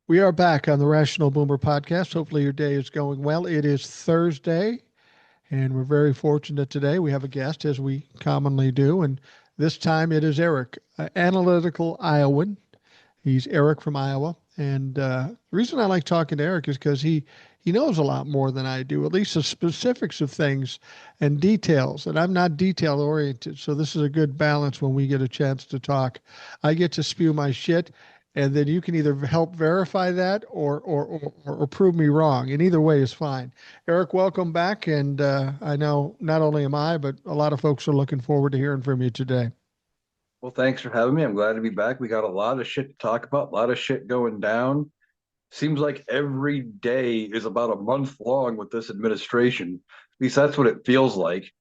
We are back on the Rational Boomer podcast. Hopefully, your day is going well. It is Thursday, and we're very fortunate today. We have a guest, as we commonly do, and this time it is Eric, analytical Iowan. He's Eric from Iowa, and the reason I like talking to Eric is because he knows a lot more than I do, at least the specifics of things and details. And I'm not detail oriented, so this is a good balance when we get a chance to talk. I get to spew my shit, and then you can either help verify that or prove me wrong. And either way is fine. Eric, welcome back. And I know not only am I, but a lot of folks are looking forward to hearing from you today. Well, thanks for having me. I'm glad to be back. We got a lot of shit to talk about, a lot of shit going down. Seems like every day is about a month long with this administration. At least that's what it feels like.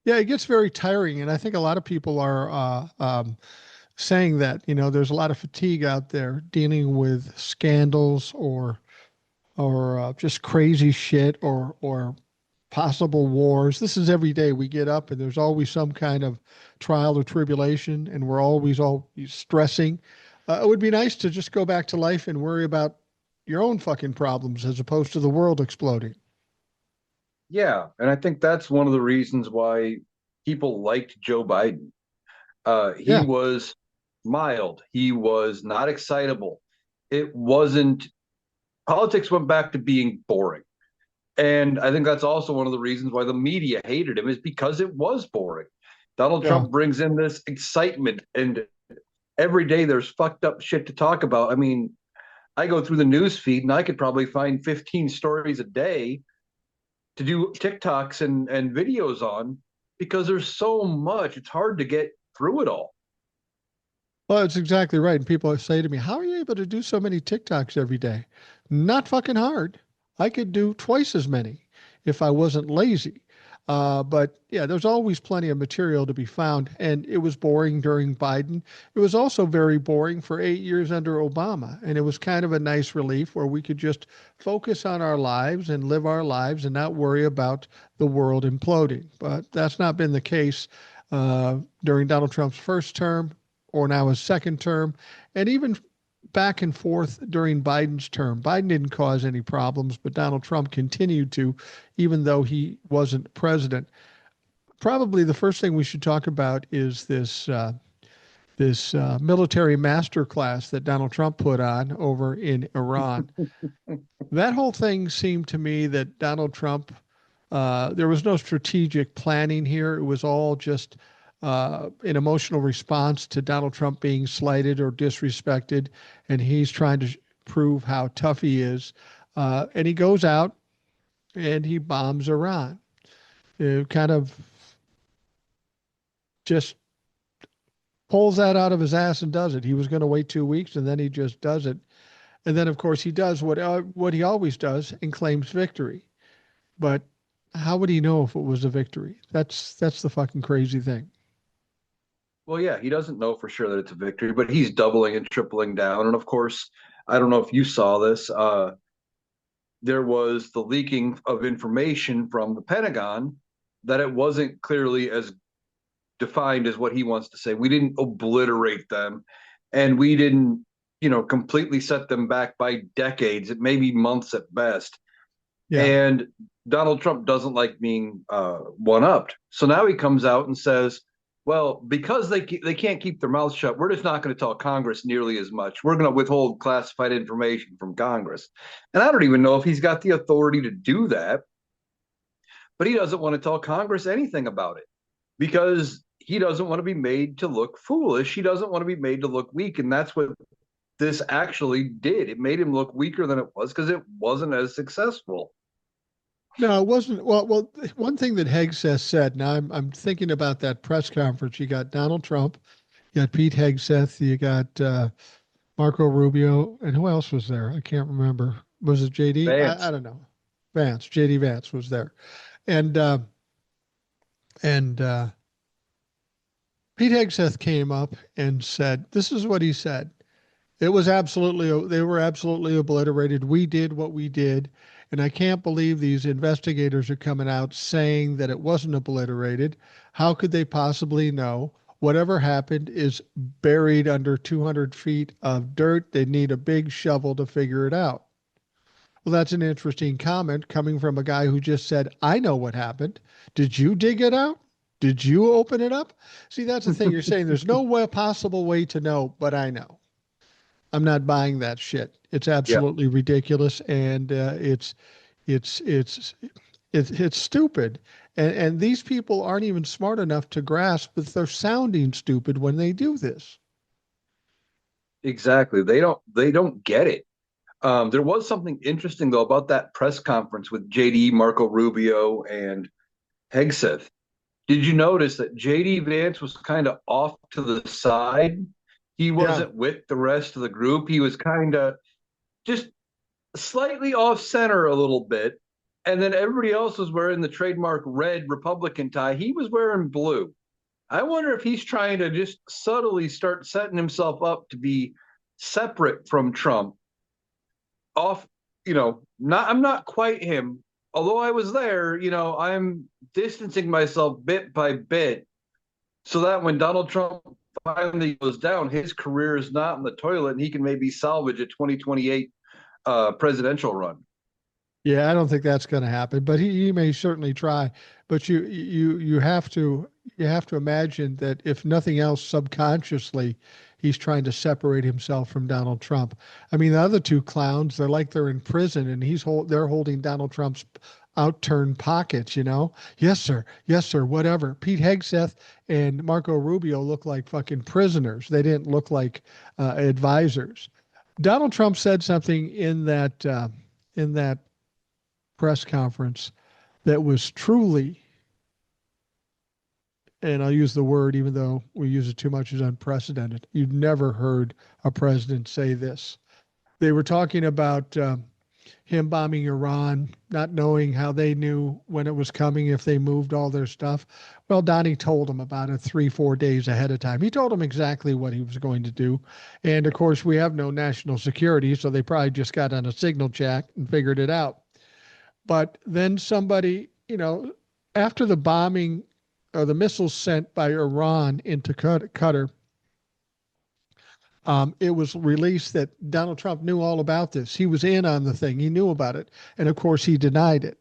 Yeah, it gets very tiring, and I think a lot of people are saying that there's a lot of fatigue out there dealing with scandals or just crazy shit or possible wars. This is every day we get up, and there's always some kind of trial or tribulation, and we're always all stressing. It would be nice to just go back to life and worry about your own fucking problems as opposed to the world exploding. Yeah, and I think that's one of the reasons why people liked Joe Biden. He Yeah. was mild. He was not excitable. It wasn't, politics went back to being boring. And I think that's also one of the reasons why the media hated him is because it was boring. Donald Yeah. Trump brings in this excitement, and every day there's fucked up shit to talk about. I mean, I go through the news feed and I could probably find 15 stories a day to do TikToks and videos on because there's so much. It's hard to get through it all. Well, it's exactly right. And people say to me, how are you able to do so many TikToks every day? Not fucking hard. I could do twice as many if I wasn't lazy. But yeah, there's always plenty of material to be found. And it was boring during Biden. It was also very boring for 8 years under Obama. And it was kind of a nice relief where we could just focus on our lives and live our lives and not worry about the world imploding. But that's not been the case during Donald Trump's first term or now his second term, and even back and forth during Biden's term. Biden didn't cause any problems, but Donald Trump continued to, even though he wasn't president. Probably the first thing we should talk about is this military masterclass that Donald Trump put on over in Iran. That whole thing seemed to me that Donald Trump, there was no strategic planning here. It was all just an emotional response to Donald Trump being slighted or disrespected, and he's trying to prove how tough he is. And he goes out and he bombs Iran. It kind of just pulls that out of his ass and does it. He was going to wait 2 weeks, and then he just does it. And then, of course, he does what he always does and claims victory. But how would he know if it was a victory? That's the fucking crazy thing. Well, yeah, he doesn't know for sure that it's a victory, but he's doubling and tripling down. And of course, I don't know if you saw this. There was the leaking of information from the Pentagon that it wasn't clearly as defined as what he wants to say. We didn't obliterate them, and we didn't, completely set them back by decades, it may be months at best. Yeah. And Donald Trump doesn't like being one upped. So now he comes out and says, well, because they can't keep their mouths shut, we're just not going to tell Congress nearly as much. We're going to withhold classified information from Congress. And I don't even know if he's got the authority to do that, but he doesn't want to tell Congress anything about it because he doesn't want to be made to look foolish. He doesn't want to be made to look weak. And that's what this actually did. It made him look weaker than it was because it wasn't as successful. No, it wasn't. Well, one thing that Hegseth said. Now I'm thinking about that press conference. You got Donald Trump, you got Pete Hegseth, you got Marco Rubio, and who else was there? I can't remember. Was it JD? I Vance. don't know. Vance, JD Vance was there, and and Pete Hegseth came up and said, "This is what he said. It was absolutely, they were absolutely obliterated. We did what we did. And I can't believe these investigators are coming out saying that it wasn't obliterated. How could they possibly know? Whatever happened is buried under 200 feet of dirt. They need a big shovel to figure it out. Well, that's an interesting comment coming from a guy who just said, I know what happened. Did you dig it out? Did you open it up? See, that's the thing. You're saying there's no possible way to know, but I know. I'm not buying that shit. It's Yeah, absolutely ridiculous, and it's it's it's stupid. And these people aren't even smart enough to grasp that they're sounding stupid when they do this. exactly. They don't get it. There was something interesting though about that press conference with JD, Marco Rubio, and Hegseth. Did you notice that JD Vance was kind of off to the side? He Yeah. wasn't with the rest of the group. He was kind of just slightly off center a little bit. And then everybody else was wearing the trademark red Republican tie. He was wearing blue. I wonder if he's trying to just subtly start setting himself up to be separate from Trump. Off, not I'm not quite him. Although I was there, I'm distancing myself bit by bit so that when Donald Trump finally goes down, his career is not in the toilet and he can maybe salvage a 2028 presidential run. Yeah, I don't think that's going to happen, but he may certainly try. But you have to imagine that if nothing else, subconsciously, he's trying to separate himself from Donald Trump. I mean, the other two clowns, they're like they're in prison, and they're holding Donald Trump's outturned pockets. Yes, sir, whatever. Pete Hegseth and Marco Rubio look like fucking prisoners. They didn't look like advisors. Donald Trump said something in that press conference that was truly, and I'll use the word even though we use it too much, is unprecedented. You've never heard a president say this. They were talking about him bombing Iran, not knowing how they knew when it was coming if they moved all their stuff. Well, Donnie told them about it 3, 4 days ahead of time. He told them exactly what he was going to do. And of course, we have no national security, so they probably just got on a signal chat and figured it out. But then somebody, after the bombing or the missiles sent by Iran into Qatar, it was released that Donald Trump knew all about this. He was in on the thing. He knew about it. And of course, he denied it.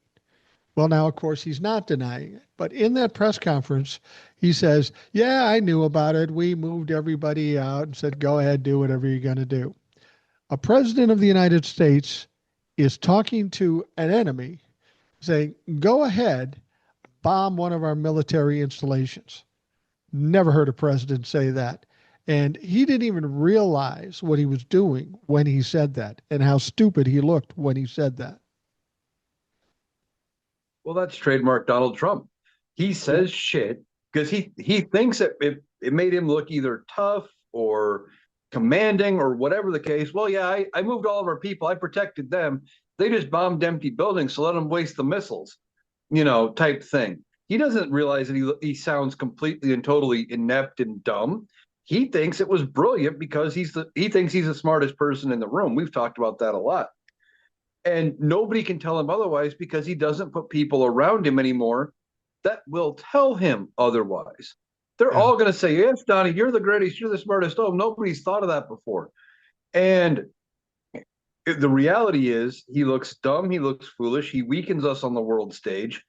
Well, now, of course, he's not denying it. But in that press conference, he says, yeah, I knew about it. We moved everybody out and said, go ahead, do whatever you're going to do. A president of the United States is talking to an enemy saying, go ahead, bomb one of our military installations. Never heard a president say that. And he didn't even realize what he was doing when he said that and how stupid he looked when he said that. Well, that's trademark Donald Trump. He Yeah. says shit because he thinks that it made him look either tough or commanding or whatever the case. Well, yeah, I moved all of our people. I protected them. They just bombed empty buildings, so let them waste the missiles, type thing. He doesn't realize that he sounds completely and totally inept and dumb. He thinks it was brilliant because he thinks he's the smartest person in the room. We've talked about that a lot. And nobody can tell him otherwise because he doesn't put people around him anymore that will tell him otherwise. They're Yeah. all going to say, yes, Donnie, you're the greatest, you're the smartest. Oh, nobody's thought of that before. And the reality is, he looks dumb, he looks foolish, he weakens us on the world stage.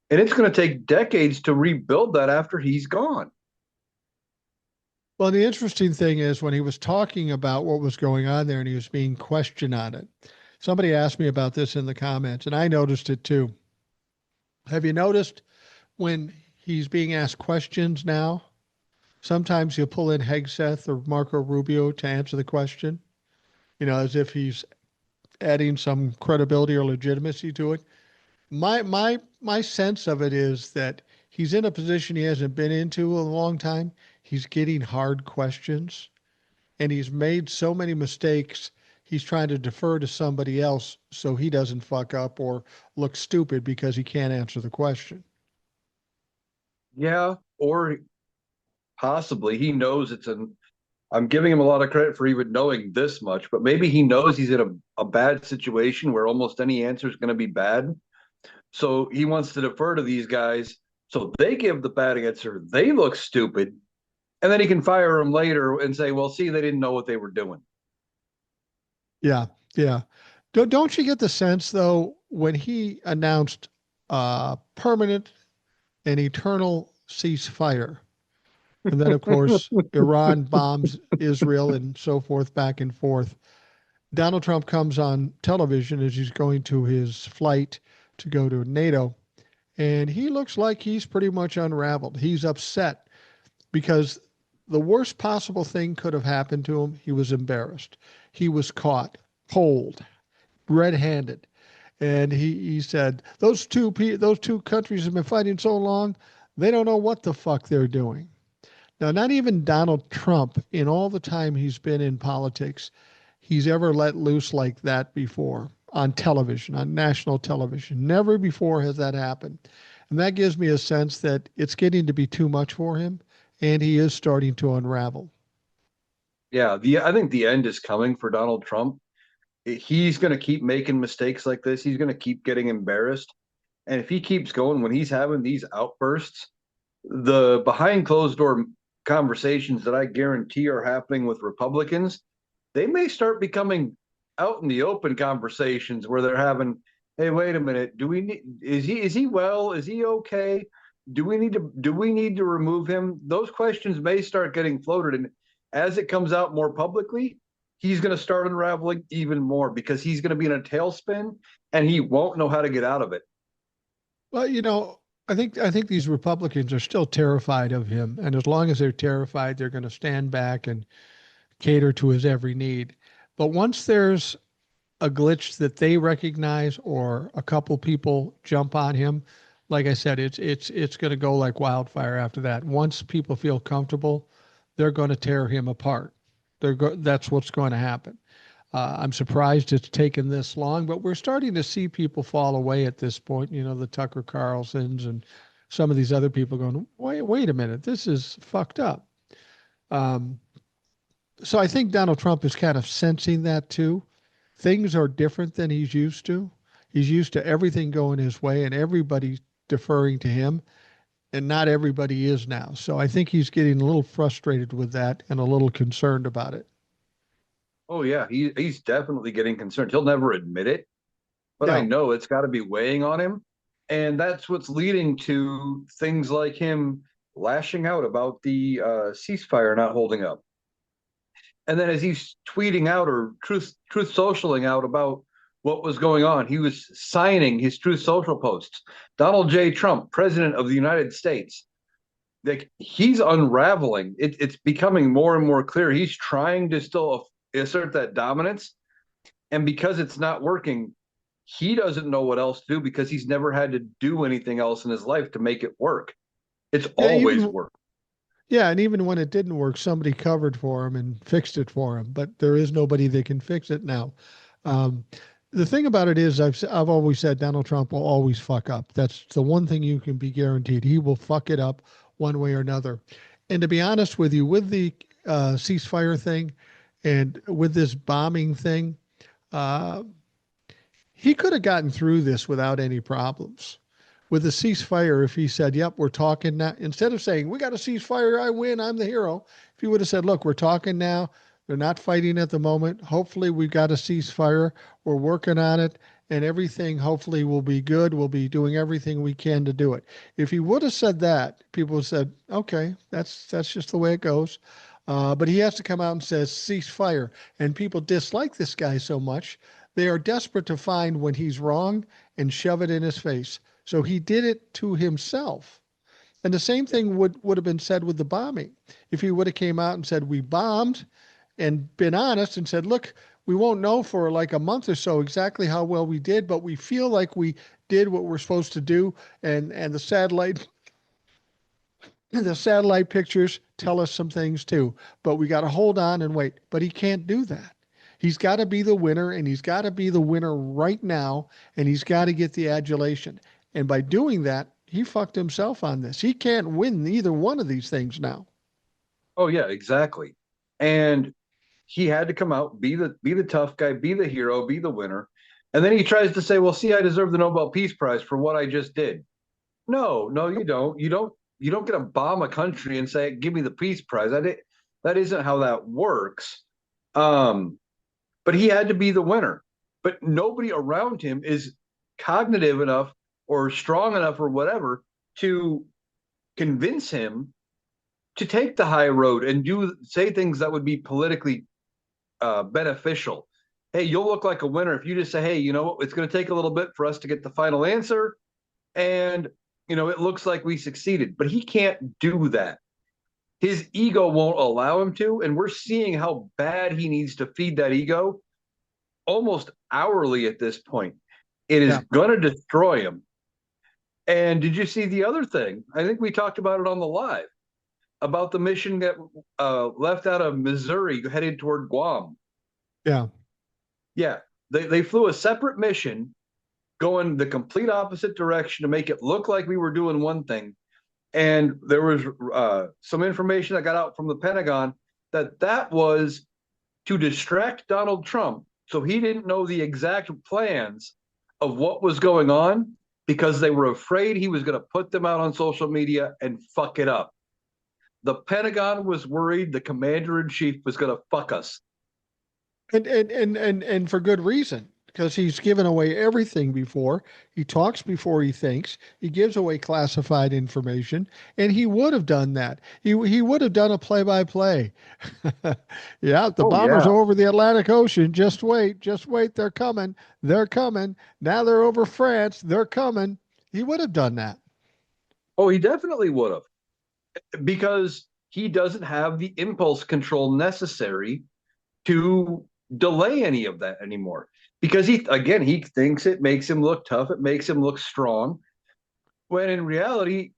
And it's going to take decades to rebuild that after he's gone. Well, the interesting thing is when he was talking about what was going on there and he was being questioned on it, somebody asked me about this in the comments, and I noticed it too. Have you noticed when he's being asked questions now? Sometimes he'll pull in Hegseth or Marco Rubio to answer the question, as if he's adding some credibility or legitimacy to it. My sense of it is that he's in a position he hasn't been into in a long time. He's getting hard questions, and he's made so many mistakes. He's trying to defer to somebody else so he doesn't fuck up or look stupid because he can't answer the question. Yeah, or possibly he knows I'm giving him a lot of credit for even knowing this much, but maybe he knows he's in a bad situation where almost any answer is going to be bad. So he wants to defer to these guys. So they give the bad answer. They look stupid. and then he can fire them later and say, "Well, see, they didn't know what they were doing." Yeah, yeah. Don't you get the sense though when he announced permanent and eternal ceasefire, and then of course Iran bombs Israel and so forth back and forth. Donald Trump comes on television as he's going to his flight to go to NATO, and he looks like he's pretty much unraveled. He's upset because the worst possible thing could have happened to him. He was embarrassed. He was caught cold, red-handed, and he said those two countries have been fighting so long, they don't know what the fuck they're doing. Now, not even Donald Trump, in all the time he's been in politics, he's ever let loose like that before on television, on national television. Never before has that happened. And that gives me a sense that it's getting to be too much for him, and he is starting to unravel. Yeah, I think the end is coming for Donald Trump. He's going to keep making mistakes like this. He's going to keep getting embarrassed. And if he keeps going when he's having these outbursts, the behind closed door conversations that I guarantee are happening with Republicans, they may start becoming out in the open conversations where they're having, hey, wait a minute, do we need is he well? Is he okay? Do we need to remove him? Those questions may start getting floated, and as it comes out more publicly, he's going to start unraveling even more because he's going to be in a tailspin and he won't know how to get out of it. Well, I think these Republicans are still terrified of him, and as long as they're terrified, they're going to stand back and cater to his every need. But once there's a glitch that they recognize or a couple people jump on him, like I said, it's going to go like wildfire after that. Once people feel comfortable, they're going to tear him apart. That's what's going to happen. I'm surprised it's taken this long, but we're starting to see people fall away at this point. The Tucker Carlsons and some of these other people going, wait a minute, this is fucked up. Um, so I think Donald Trump is kind of sensing that too. Things are different than he's used to. He's used to everything going his way and everybody deferring to him, and not everybody is now. So I think he's getting a little frustrated with that and a little concerned about it. Oh yeah, he's definitely getting concerned. He'll never admit it, but I No. know it's got to be weighing on him. And that's what's leading to things like him lashing out about the ceasefire not holding up. And then as he's tweeting out or truth socialing out about what was going on, he was signing his Truth Social posts. Donald J. Trump, President of the United States. Like he's unraveling. It's becoming more and more clear. He's trying to still assert that dominance, and because it's not working, he doesn't know what else to do because he's never had to do anything else in his life to make it work. It's Yeah, always even worked. yeah, and even when it didn't work, somebody covered for him and fixed it for him. But there is nobody that can fix it now. Um, the thing about it is, I've always said Donald Trump will always fuck up. That's the one thing you can be guaranteed. He will fuck it up one way or another. And to be honest with you, with the ceasefire thing and with this bombing thing, uh, he could have gotten through this without any problems. With the ceasefire, if he said, "Yep, we're talking now," instead of saying, "We got a ceasefire, I win, I'm the hero," if he would have said, "Look, we're talking now. They're not fighting at the moment. Hopefully, we've got a ceasefire. We're working on it, and everything hopefully will be good. We'll be doing everything we can to do it." If he would have said that, people would have said, "Okay, that's just the way it goes." But he has to come out and says ceasefire, and people dislike this guy so much they are desperate to find when he's wrong and shove it in his face. So he did it to himself. And the same thing would have been said with the bombing. If he would have came out and said, "We bombed," and been honest and said, "Look, we won't know for like a month or so exactly how well we did, but we feel like we did what we're supposed to do, and the satellite pictures tell us some things too, but we got to hold on and wait." But he can't do that. He's got to be the winner, and he's got to be the winner right now, and he's got to get the adulation. And by doing that, he fucked himself on this. He can't win either one of these things now. Oh yeah, exactly. And he had to come out, be the tough guy, be the hero, be the winner. And then he tries to say, "Well, see, I deserve the Nobel Peace Prize for what I just did." No, no, you don't. You don't. you don't get to bomb a country and say, "Give me the peace prize." That isn't how that works. Um, but he had to be the winner. But nobody around him is cognitive enough or strong enough or whatever to convince him to take the high road and do say things that would be politically beneficial. Hey, you'll look like a winner if you just say, "Hey, you know what? It's going to take a little bit for us to get the final answer, and it looks like we succeeded." But he can't do that. His ego won't allow him to, and we're seeing how bad he needs to feed that ego almost hourly at this point. It is Yeah. going to destroy him. And did you see the other thing? I think we talked about it on the live about the mission that left out of Missouri headed toward Guam. Yeah. Yeah, they flew a separate mission going the complete opposite direction to make it look like we were doing one thing. And there was some information that got out from the Pentagon that was to distract Donald Trump so he didn't know the exact plans of what was going on because they were afraid he was going to put them out on social media and fuck it up. The Pentagon was worried the commander in chief was going to fuck us. And for good reason, because he's given away everything before. He talks before he thinks. He gives away classified information, and he would have done that. He would have done a play-by-play. Yeah, the Oh, bombers yeah. are over the Atlantic Ocean. Just wait. They're coming. They're coming. Now they're over France. They're coming. He would have done that. Oh, he definitely would have because he doesn't have the impulse control necessary to delay any of that anymore. Because he thinks it makes him look tough, it makes him look strong, when in reality,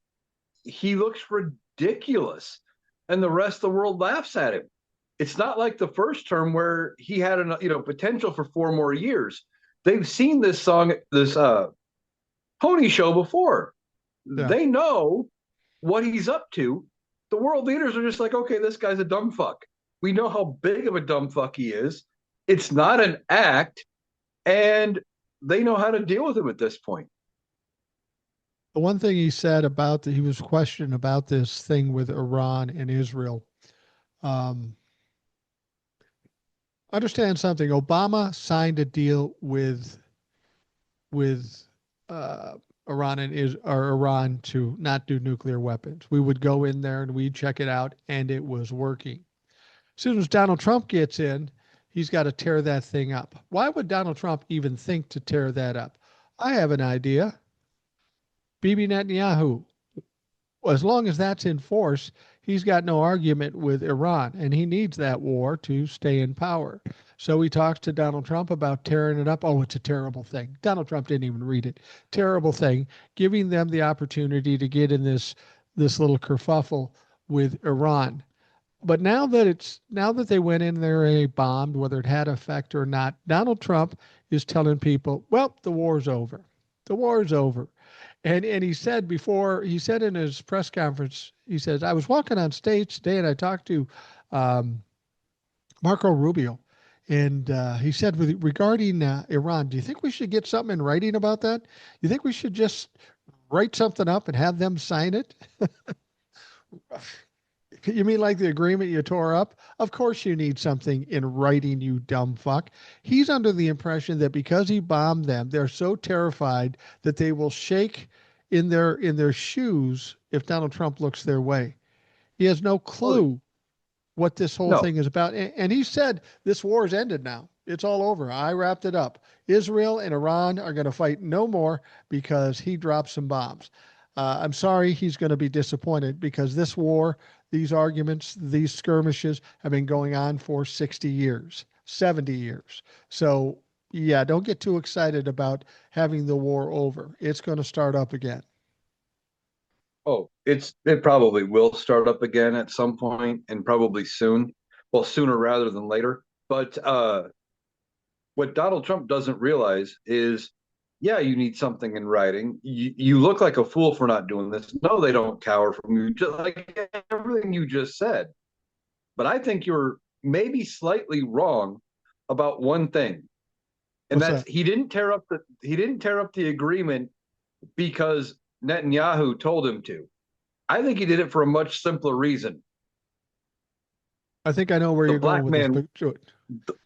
he looks ridiculous. And the rest of the world laughs at him. It's not like the first term where he had potential for 4 more years. They've seen this pony show before. Yeah. They know what he's up to. The world leaders are just like, okay, this guy's a dumb fuck. We know how big of a dumb fuck he is. It's not an act, and they know how to deal with him at this point. The one thing he said about he was questioned about this thing with Iran and Israel. Um, Understand something. Obama signed a deal with uh, Iran or Iran to not do nuclear weapons. We would go in there and we'd check it out, and it was working. As soon as Donald Trump gets in, he's got to tear that thing up. Why would Donald Trump even think to tear that up? I have an idea. Bibi Netanyahu, as long as that's in force, he's got no argument with Iran, and he needs that war to stay in power. So he talks to Donald Trump about tearing it up. Oh, it's a terrible thing. Donald Trump didn't even read it. Terrible thing, giving them the opportunity to get in this little kerfuffle with Iran. But now that they went in there and they bombed, whether it had effect or not, Donald Trump is telling people, well, the war's over. The war is over. And he said in his press conference, he says, I was walking on stage today and I talked to um, Marco Rubio. And he said, regarding Iran, do you think we should get something in writing about that? You think we should just write something up and have them sign it? You mean like the agreement you tore up? Of course you need something in writing, you dumb fuck. He's under the impression that because he bombed them, they're so terrified that they will shake in their shoes if Donald Trump looks their way. He has no Oh, clue what this whole no. thing is about. And he said this war is ended now. It's all over. I wrapped it up. Israel and Iran are going to fight no more because he dropped some bombs. I'm sorry he's going to be disappointed because this war, these arguments, these skirmishes have been going on for 60 years, 70 years. So, yeah, don't get too excited about having the war over. It's going to start up again. Oh, it probably will start up again at some point and probably soon. Well, sooner rather than later. But what Donald Trump doesn't realize is, yeah, you need something in writing. You look like a fool for not doing this. No, they don't cower from you, just like everything you just said. But I think you're maybe slightly wrong about one thing, and What's that's that? he didn't tear up the agreement because Netanyahu told him to. I think he did it for a much simpler reason. I think I know where The you're going black with this, man, but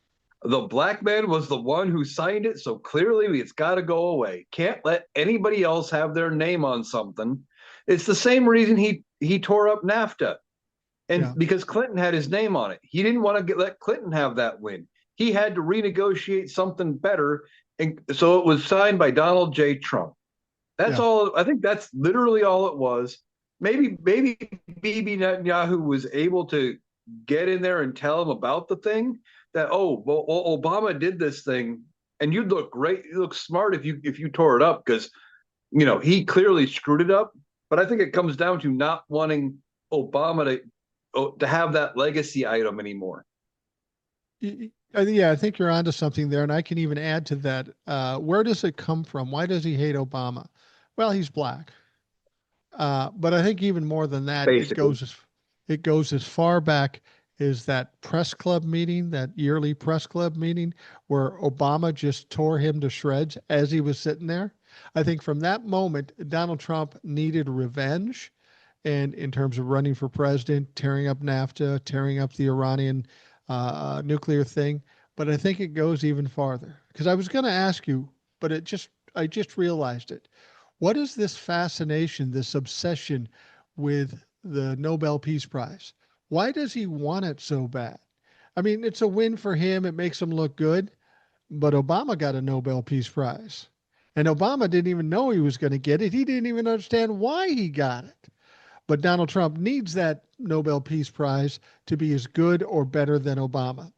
the black man was the one who signed it, so clearly it's got to go away. Can't let anybody else have their name on something. It's the same reason he tore up NAFTA, and yeah. because Clinton had his name on it, he didn't want to let Clinton have that win. He had to renegotiate something better, and so it was signed by Donald J. Trump. That's Yeah. all. I think that's literally all it was. Maybe Bibi Netanyahu was able to get in there and tell him about the thing that, oh well, Obama did this thing and you'd look great, you look smart if you tore it up, because he clearly screwed it up. But I think it comes down to not wanting Obama to have that legacy item anymore. Yeah, I think you're onto something there, and I can even add to that. Where does it come from? Why does he hate Obama? Well, he's black. But I think even more than that, Basically. it goes as far back as that press club meeting, that yearly press club meeting, where Obama just tore him to shreds as he was sitting there. I think from that moment, Donald Trump needed revenge, and in terms of running for president, tearing up NAFTA, tearing up the Iranian nuclear thing. But I think it goes even farther because I was going to ask you, but I just realized it. What is this fascination, this obsession with the Nobel Peace Prize? Why does he want it so bad? I mean, it's a win for him. It makes him look good, but Obama got a Nobel Peace Prize. And Obama didn't even know he was going to get it. He didn't even understand why he got it. But Donald Trump needs that Nobel Peace Prize to be as good or better than Obama.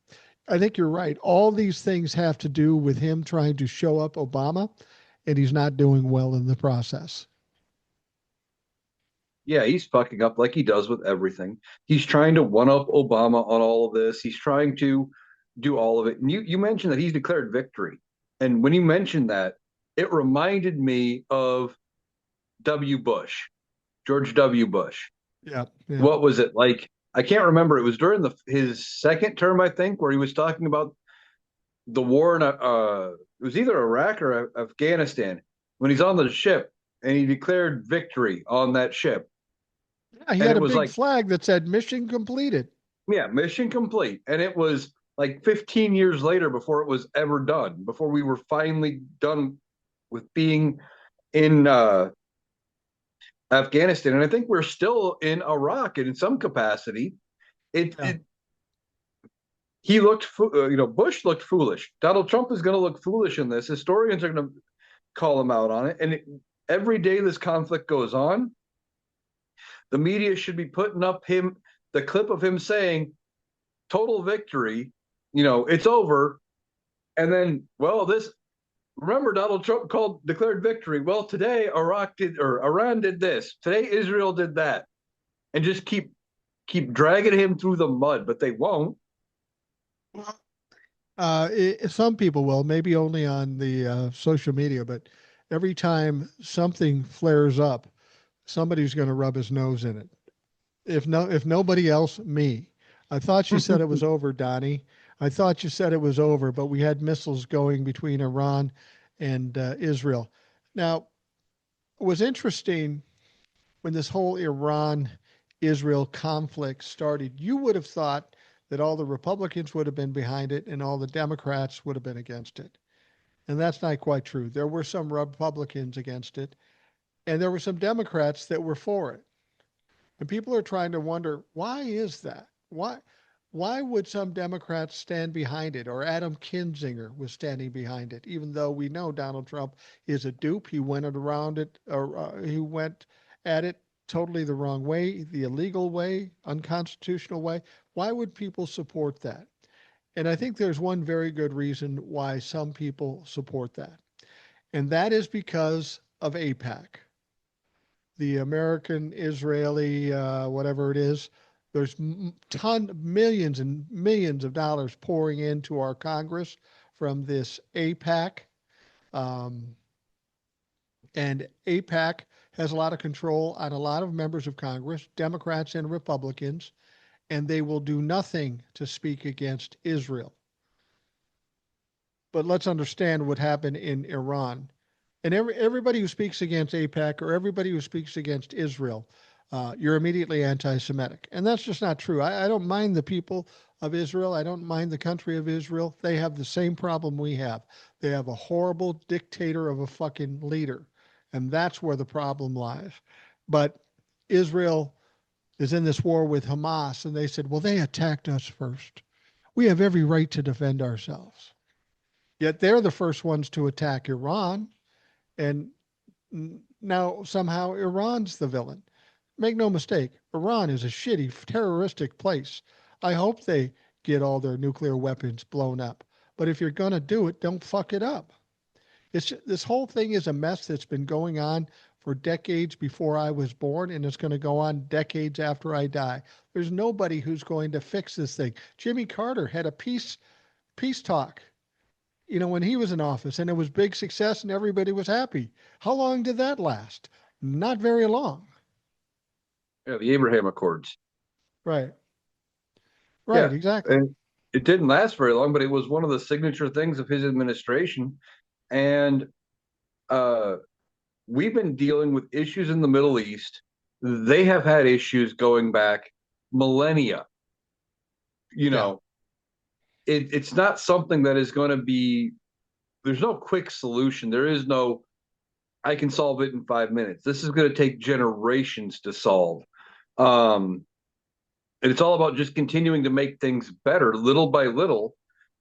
I think you're right. All these things have to do with him trying to show up Obama, and he's not doing well in the process. Yeah, he's fucking up like he does with everything. He's trying to one up Obama on all of this. He's trying to do all of it. And you mentioned that he's declared victory. And when you mentioned that, it reminded me of W. Bush, George W. Bush. Yeah, yeah. What was it like? I can't remember. It was during his second term, I think, where he was talking about the war in it was either Iraq or Afghanistan, when he's on the ship and he declared victory on that ship. Yeah, he And had it a was big like, flag that said mission completed. yeah, mission complete. And it was like 15 years later before it was ever done, before we were finally done with being in Afghanistan. And I think we're still in Iraq in some capacity. It, Yeah. it he looked, Bush looked foolish. Donald Trump is going to look foolish in this. Historians are going to call him out on it. And every day this conflict goes on, the media should be putting up the clip of him saying, total victory, it's over. And then, well, remember Donald Trump declared victory. Well, today Iraq did, or Iran did this. Today Israel did that. And just keep dragging him through the mud, but they won't. Well, some people will, maybe only on the social media, but every time something flares up, somebody's going to rub his nose in it. If nobody else, me. I thought you said it was over, Donnie. I thought you said it was over, but we had missiles going between Iran and Israel. Now, it was interesting when this whole Iran Israel conflict started. You would have thought that all the Republicans would have been behind it and all the Democrats would have been against it. And that's not quite true. There were some Republicans against it, and there were some Democrats that were for it. And people are trying to wonder, why is that? Why would some Democrats stand behind it? Or Adam Kinzinger was standing behind it, even though we know Donald Trump is a dupe. He went around it, or he went at it totally the wrong way, the illegal way, unconstitutional way. Why would people support that? And I think there's one very good reason why some people support that. And that is because of APAC, the American Israeli, whatever it is. There's millions and millions of dollars pouring into our Congress from this APAC. Um, and APAC has a lot of control on a lot of members of Congress, Democrats and Republicans, and they will do nothing to speak against Israel. But let's understand what happened in Iran. And everybody who speaks against APAC or everybody who speaks against Israel you're immediately anti-Semitic, and that's just not true. I don't mind the people of Israel. I don't mind the country of Israel. They have the same problem we have. They have a horrible dictator of a fucking leader, and that's where the problem lies. But Israel is in this war with Hamas, and they said, well, they attacked us first. We have every right to defend ourselves. Yet they're the first ones to attack Iran, and now somehow Iran's the villain. Make no mistake, Iran is a shitty, terroristic place. I hope they get all their nuclear weapons blown up. But if you're going to do it, don't fuck it up. This whole thing is a mess that's been going on for decades before I was born, and it's going to go on decades after I die. There's nobody who's going to fix this thing. Jimmy Carter had a peace talk, when he was in office, and it was big success, and everybody was happy. How long did that last? Not very long. Yeah, the Abraham Accords. Right. Right. Yeah, Exactly. and it didn't last very long, but it was one of the signature things of his administration. And uh, we've been dealing with issues in the Middle East. They have had issues going back millennia. You Yeah. know, it's not something that is going to be, there's no quick solution. There is no, I can solve it in 5 minutes. This is going to take generations to solve. Um, and it's all about just continuing to make things better little by little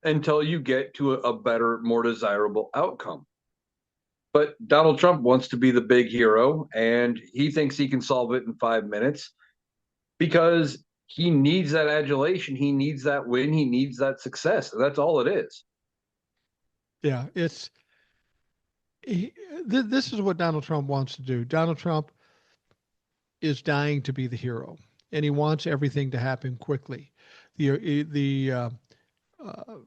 until you get to a better, more desirable outcome. But Donald Trump wants to be the big hero, and he thinks he can solve it in 5 minutes because he needs that adulation, he needs that win, he needs that success. That's all it is. Yeah. He, this is what Donald Trump wants to do. Donald Trump is dying to be the hero, and he wants everything to happen quickly. The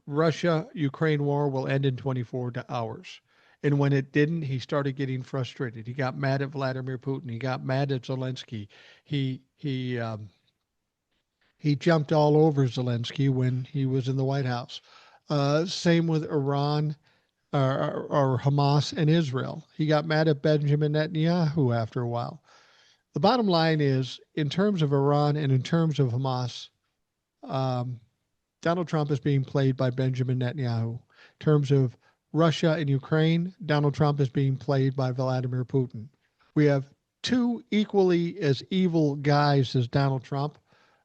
Russia Ukraine war will end in 24 hours. And when it didn't, he started getting frustrated. He got mad at Vladimir Putin. He got mad at Zelensky. He he um, he jumped all over Zelensky when he was in the White House. Same with Iran or Hamas and Israel. He got mad at Benjamin Netanyahu after a while. The bottom line is, in terms of Iran and in terms of Hamas, um, Donald Trump is being played by Benjamin Netanyahu. In terms of Russia and Ukraine, Donald Trump is being played by Vladimir Putin. We have two equally as evil guys as Donald Trump,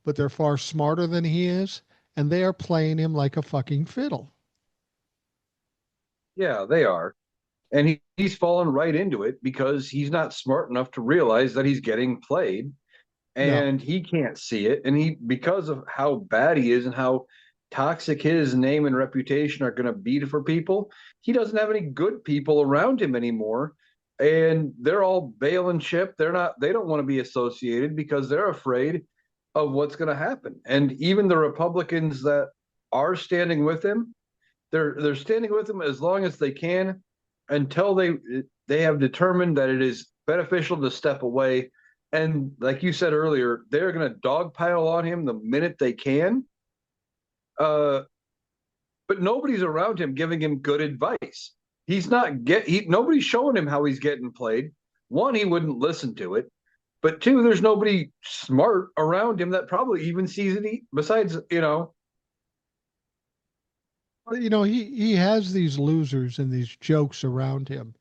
but they're far smarter than he is, and they are playing him like a fucking fiddle. Yeah, they are. And he's fallen right into it because he's not smart enough to realize that he's getting played No. and he can't see it. And he, because of how bad he is and how toxic his name and reputation are going to be for people, he doesn't have any good people around him anymore. And they're all bailing ship. They don't want to be associated because they're afraid of what's going to happen. And even the Republicans that are standing with him, they're standing with him as long as they can until they have determined that it is beneficial to step away. And like you said earlier, they're going to dogpile on him the minute they can. Uh, but nobody's around him giving him good advice. Nobody's showing him how he's getting played. One, he wouldn't listen to it. But two, there's nobody smart around him that probably even sees it. Besides, He has these losers and these jokes around him.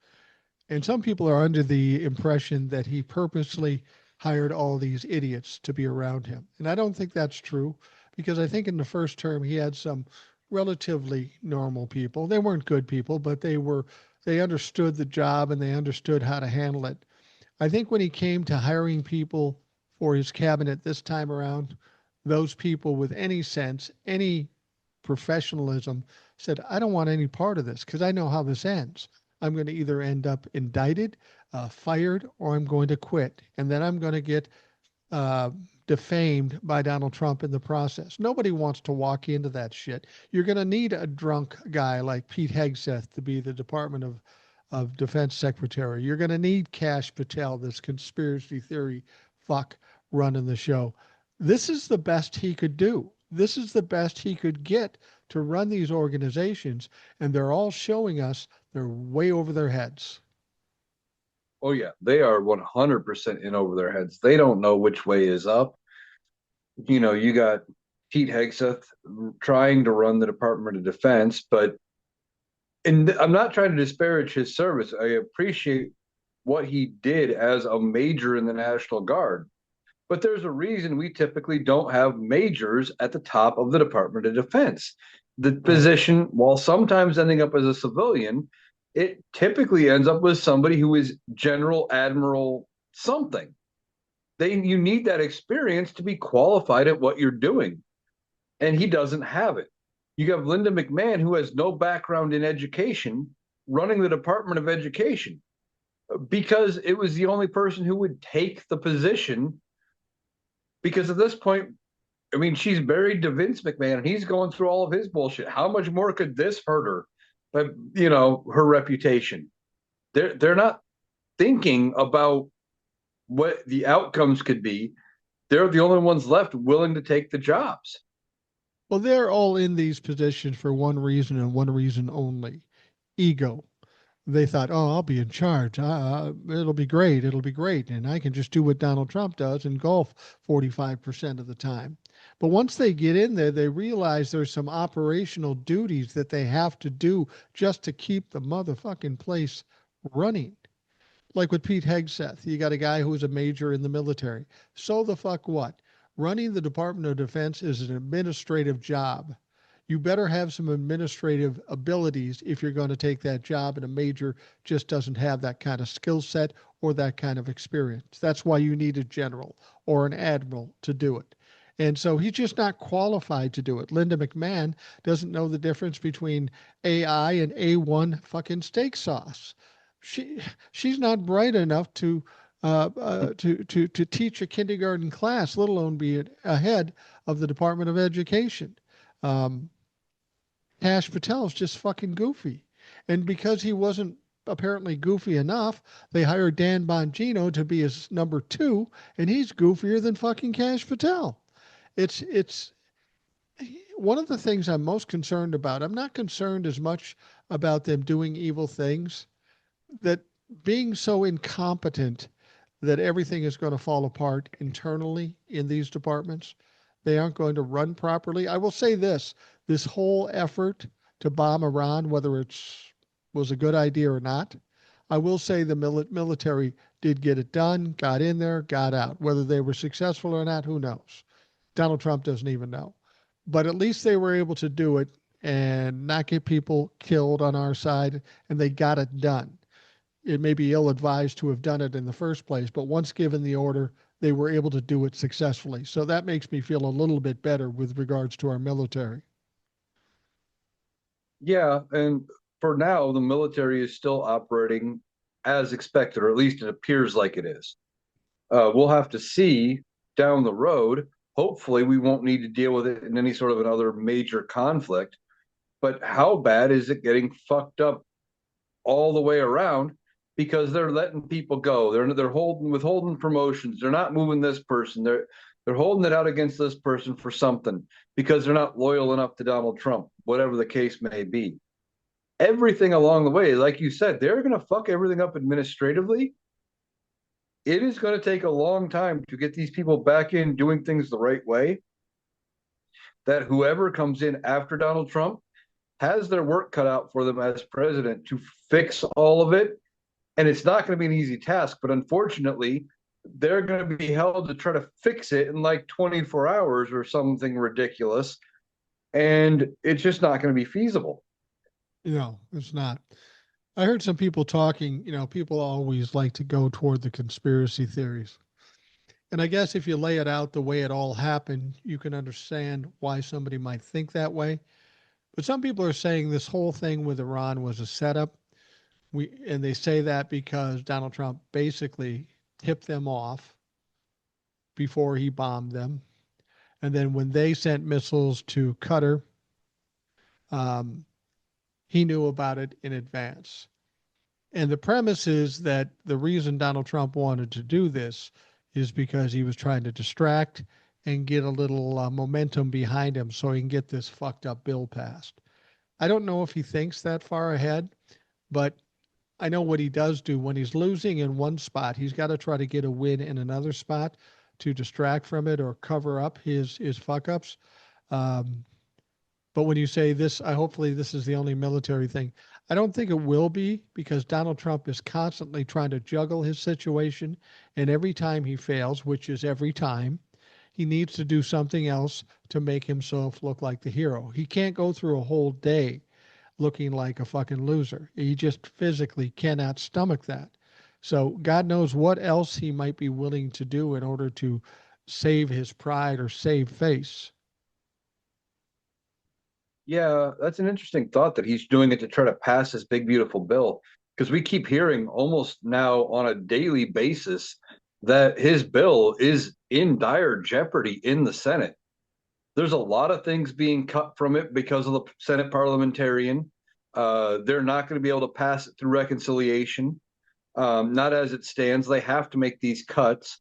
And some people are under the impression that he purposely hired all these idiots to be around him. And I don't think that's true because I think in the first term he had some relatively normal people. They weren't good people, but they understood the job and they understood how to handle it. I think when he came to hiring people for his cabinet this time around, those people with any sense, any professionalism said, I don't want any part of this because I know how this ends. I'm going to either end up indicted, fired, or I'm going to quit. And then I'm going to get uh, defamed by Donald Trump in the process. Nobody wants to walk into that shit. You're going to need a drunk guy like Pete Hegseth to be the Department of Defense Secretary. You're going to need Kash Patel, this conspiracy theory fuck running the show. This is the best he could do. This is the best he could get to run these organizations, and they're all showing us they're way over their heads. Oh yeah, they are 100% in over their heads. They don't know which way is up. You got Pete Hegseth trying to run the Department of Defense, but and I'm not trying to disparage his service. I appreciate what he did as a major in the National Guard. But there's a reason we typically don't have majors at the top of the Department of Defense. The Right. position, while sometimes ending up as a civilian, it typically ends up with somebody who is general, admiral, something. You need that experience to be qualified at what you're doing, and he doesn't have it. You have Linda McMahon, who has no background in education, running the Department of Education because it was the only person who would take the position. Because at this point, I mean, she's married to Vince McMahon, and he's going through all of his bullshit. How much more could this hurt her? But her reputation. They're not thinking about what the outcomes could be. They're the only ones left willing to take the jobs. Well, they're all in these positions for one reason and one reason only: ego. They thought, oh, I'll be in charge. It'll be great. It'll be great. And I can just do what Donald Trump does and golf 45% of the time. But once they get in there, they realize there's some operational duties that they have to do just to keep the motherfucking place running. Like with Pete Hegseth, you got a guy who was a major in the military. So the fuck what? Running the Department of Defense is an administrative job. You better have some administrative abilities if you're going to take that job, and a major just doesn't have that kind of skill set or that kind of experience. That's why you need a general or an admiral to do it. And so he's just not qualified to do it. Linda McMahon doesn't know the difference between AI and A1 fucking steak sauce. She she's not bright enough to teach a kindergarten class, let alone be ahead of the Department of Education. Um, Cash Patel's just fucking goofy. And because he wasn't apparently goofy enough, they hired Dan Bongino to be his number two, and he's goofier than fucking Cash Patel. It's one of the things I'm most concerned about. I'm not concerned as much about them doing evil things, that being so incompetent that everything is going to fall apart internally in these departments. They aren't going to run properly. I will say this whole effort to bomb Iran, whether it's was a good idea or not, I will say the military did get it done, got in there, got out. Whether they were successful or not, who knows? Donald Trump doesn't even know. But at least they were able to do it and not get people killed on our side, and they got it done. It may be ill advised to have done it in the first place, but once given the order, they were able to do it successfully. So that makes me feel a little bit better with regards to our military. Yeah, and for now, the military is still operating as expected, or at least it appears like it is. We'll have to see down the road. Hopefully, we won't need to deal with it in any sort of another major conflict. But how bad is it getting fucked up all the way around? Because they're letting people go. They're holding withholding promotions. They're not moving this person. They're holding it out against this person for something because they're not loyal enough to Donald Trump, whatever the case may be. Everything along the way, like you said, they're going to fuck everything up administratively. It is going to take a long time to get these people back in doing things the right way. That whoever comes in after Donald Trump has their work cut out for them as president to fix all of it. And it's not going to be an easy task, but unfortunately, they're going to be held to try to fix it in like 24 hours or something ridiculous. And it's just not going to be feasible. No, it's not. I heard some people talking, people always like to go toward the conspiracy theories. And I guess if you lay it out the way it all happened, you can understand why somebody might think that way. But some people are saying this whole thing with Iran was a setup. And they say that because Donald Trump basically tipped them off before he bombed them. And then when they sent missiles to Qatar, um, he knew about it in advance. And the premise is that the reason Donald Trump wanted to do this is because he was trying to distract and get a little momentum behind him so he can get this fucked up bill passed. I don't know if he thinks that far ahead, but I know what he does do when he's losing in one spot, he's got to try to get a win in another spot to distract from it or cover up his fuck ups. Um, but when you say this, I hopefully this is the only military thing. I don't think it will be because Donald Trump is constantly trying to juggle his situation, and every time he fails, which is every time, he needs to do something else to make himself look like the hero. He can't go through a whole day looking like a fucking loser. He just physically cannot stomach that. So God knows what else he might be willing to do in order to save his pride or save face. Yeah, that's an interesting thought that he's doing it to try to pass this big, beautiful bill. Because we keep hearing almost now on a daily basis that his bill is in dire jeopardy in the Senate. There's a lot of things being cut from it because of the Senate parliamentarian. They're not going to be able to pass it through reconciliation. Not as it stands. They have to make these cuts.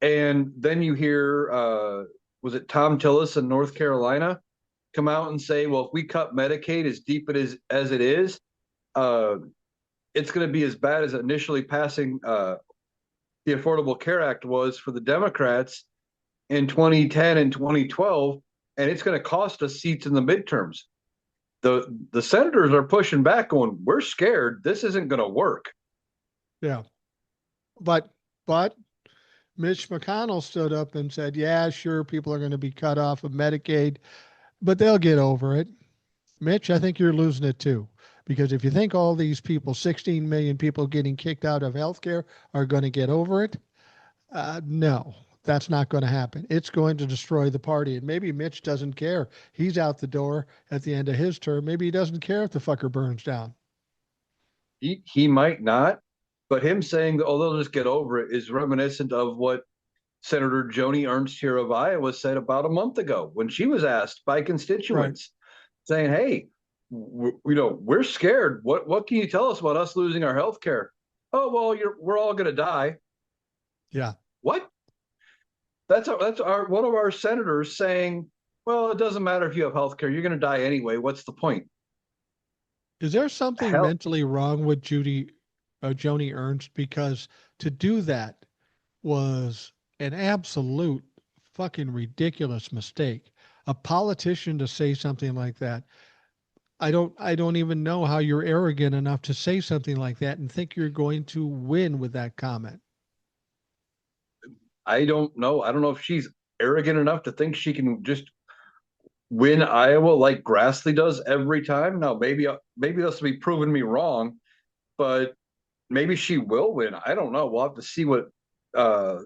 And then you hear, was it Tom Tillis in North Carolina come out and say, well, if we cut Medicaid as deep as it is, uh, it's going to be as bad as initially passing the Affordable Care Act was for the Democrats in 2010 and 2012, and it's going to cost us seats in the midterms. The senators are pushing back, going, "We're scared. This isn't going to work." Yeah. But Mitch McConnell stood up and said, yeah, sure, people are going to be cut off of Medicaid, but they'll get over it. Mitch, I think you're losing it too. Because if you think all these people, 16 million people getting kicked out of healthcare, are going to get over it, no, that's not going to happen. It's going to destroy the party. And maybe Mitch doesn't care. He's out the door at the end of his term. Maybe he doesn't care if the fucker burns down. He might not, but him saying that, oh, they'll just get over it is reminiscent of what Senator Joni Ernst here of Iowa said about a month ago when she was asked by Right. constituents, saying, "Hey, we're scared. What can you tell us about us losing our health care?" "Oh, well, we're all going to die." Yeah. What? That's our one of our senators saying, "Well, it doesn't matter if you have health care. You're going to die anyway. What's the point?" Is there something Hell, mentally wrong with Joni Ernst? Because to do that was an absolute fucking ridiculous mistake. A politician to say something like that. I don't even know how you're arrogant enough to say something like that and think you're going to win with that comment. I don't know. I don't know if she's arrogant enough to think she can just win Iowa like Grassley does every time. Now, maybe this will be proving me wrong, but maybe she will win. I don't know. We'll have to see what uh,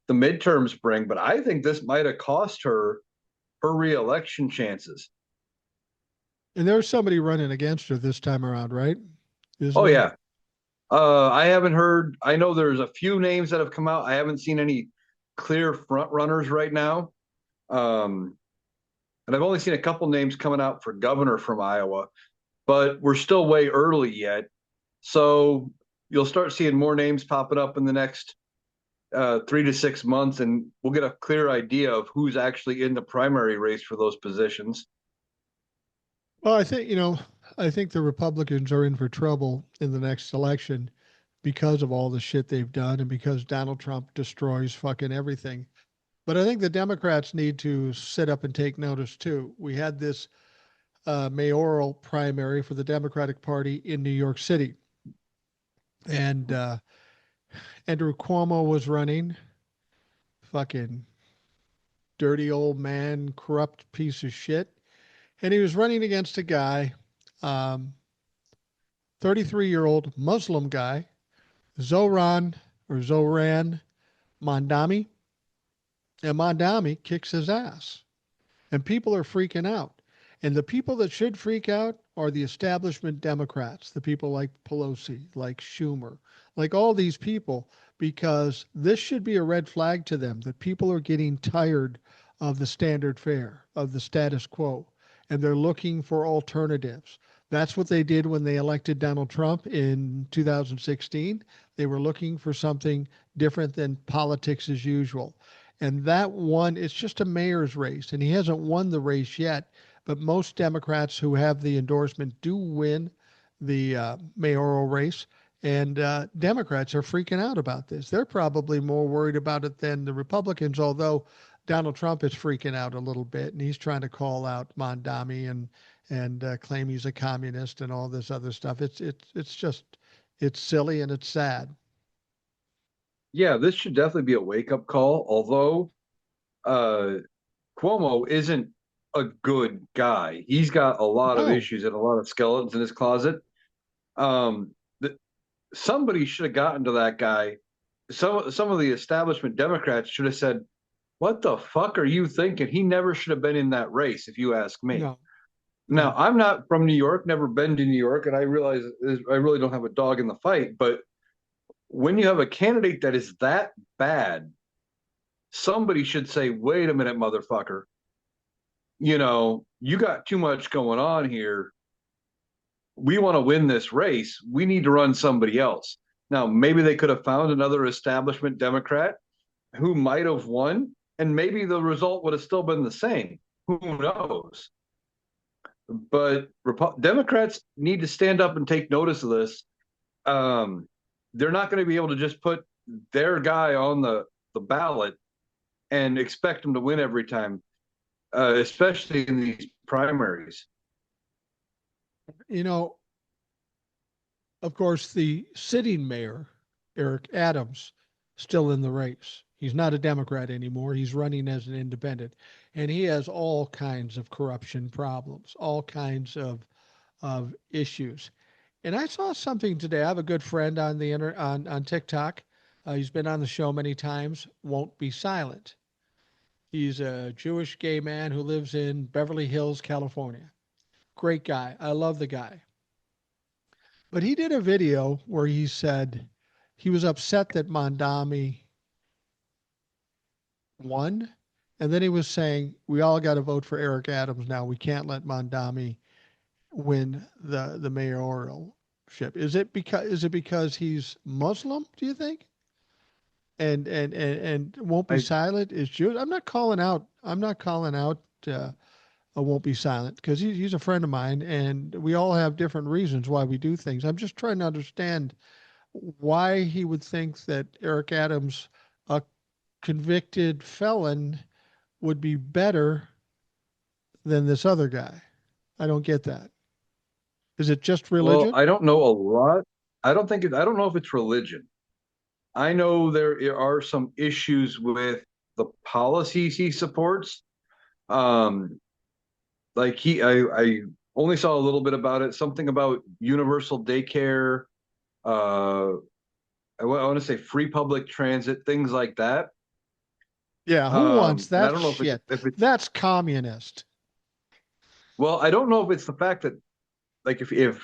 the midterms bring. But I think this might have cost her reelection chances. And there's somebody running against her this time around, right? Isn't Oh there? yeah. I haven't heard. I know there's a few names that have come out. I haven't seen any clear front runners right now. Um, and I've only seen a couple names coming out for governor from Iowa, but we're still way early yet. So you'll start seeing more names popping up in the next 3 to 6 months, and we'll get a clear idea of who's actually in the primary race for those positions. Well, I think the Republicans are in for trouble in the next election because of all the shit they've done and because Donald Trump destroys fucking everything. But I think the Democrats need to sit up and take notice too. We had this mayoral primary for the Democratic Party in New York City, and Andrew Cuomo was running. Fucking dirty old man, corrupt piece of shit. And he was running against a guy, 33-year-old Muslim guy, Zoran Mondami. And Mondami kicks his ass. And people are freaking out. And the people that should freak out are the establishment Democrats, the people like Pelosi, like Schumer, like all these people, because this should be a red flag to them that people are getting tired of the standard fare, of the status quo, and they're looking for alternatives. That's what they did when they elected Donald Trump in 2016. They were looking for something different than politics as usual. And that one, it's just a mayor's race, and he hasn't won the race yet. But most Democrats who have the endorsement do win the mayoral race. And Democrats are freaking out about this. They're probably more worried about it than the Republicans, although Donald Trump is freaking out a little bit, and he's trying to call out Mondami and claim he's a communist and all this other stuff. It's just it's silly and it's sad. Yeah, this should definitely be a wake up call. Although uh, Cuomo isn't a good guy, he's got a lot of No, issues and a lot of skeletons in his closet. Um, th- Somebody should have gotten to that guy. Some of the establishment Democrats should have said, "What the fuck are you thinking? He never should have been in that race." If you ask me. no, Now, no. I'm not from New York, never been to New York, and I realize I really don't have a dog in the fight. But when you have a candidate that is that bad, somebody should say, "Wait a minute, motherfucker. You got too much going on here. We want to win this race. We need to run somebody else." Now, maybe they could have found another establishment Democrat who might have won, and maybe the result would have still been the same. Who knows? But Democrats need to stand up and take notice of this. Um, they're not going to be able to just put their guy on the ballot and expect him to win every time, especially in these primaries. You know, of course, the sitting mayor, Eric Adams, still in the race. He's not a Democrat anymore. He's running as an independent. And he has all kinds of corruption problems, all kinds of issues. And I saw something today. I have a good friend on the on TikTok. He's been on the show many times. Won't be silent. He's a Jewish gay man who lives in Beverly Hills, California. Great guy. I love the guy. But he did a video where he said he was upset that Mondami won. And then he was saying, we all got to vote for Eric Adams now. We can't let Mondami win the mayoralship. Is it because he's Muslim, do you think? And won't be I silent is Jewish. I'm not calling out I won't be silent because he's a friend of mine and we all have different reasons why we do things. I'm just trying to understand why he would think that Eric Adams, a convicted felon, would be better than this other guy. I don't get that. Is it just well, religion? I don't know a lot. I don't know if it's religion. I know there are some issues with the policies he supports. Um, like I only saw a little bit about it. Something about universal daycare. Uh, I want to say free public transit, things like that. Yeah, who wants And I that don't know if shit? it's That's communist. well, I don't know if it's the fact that like if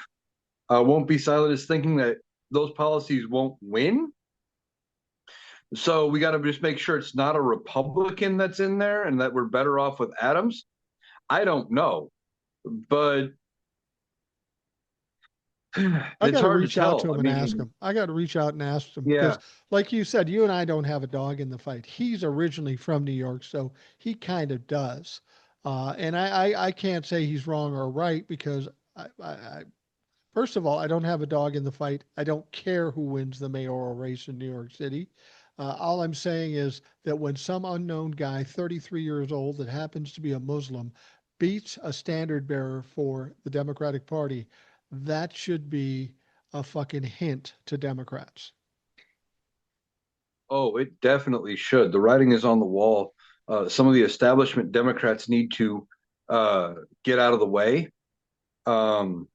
won't be silent is thinking that those policies won't win. So we got to just make sure it's not a Republican that's in there and that we're better off with Adams. I don't know, but I it's got to hard to reach out to tell. him I and ask mean, him. I got to reach out and ask him because, yeah. like you said, you and I don't have a dog in the fight. He's originally from New York, so he kind of does. And I can't say he's wrong or right because first of all, I don't have a dog in the fight. I don't care who wins the mayoral race in New York City. All I'm saying is that when some unknown guy, 33 years old, that happens to be a Muslim, beats a standard bearer for the Democratic Party, that should be a fucking hint to Democrats. Oh, it definitely should. The writing is on the wall. Some of the establishment Democrats need to uh, get out of the way. Um,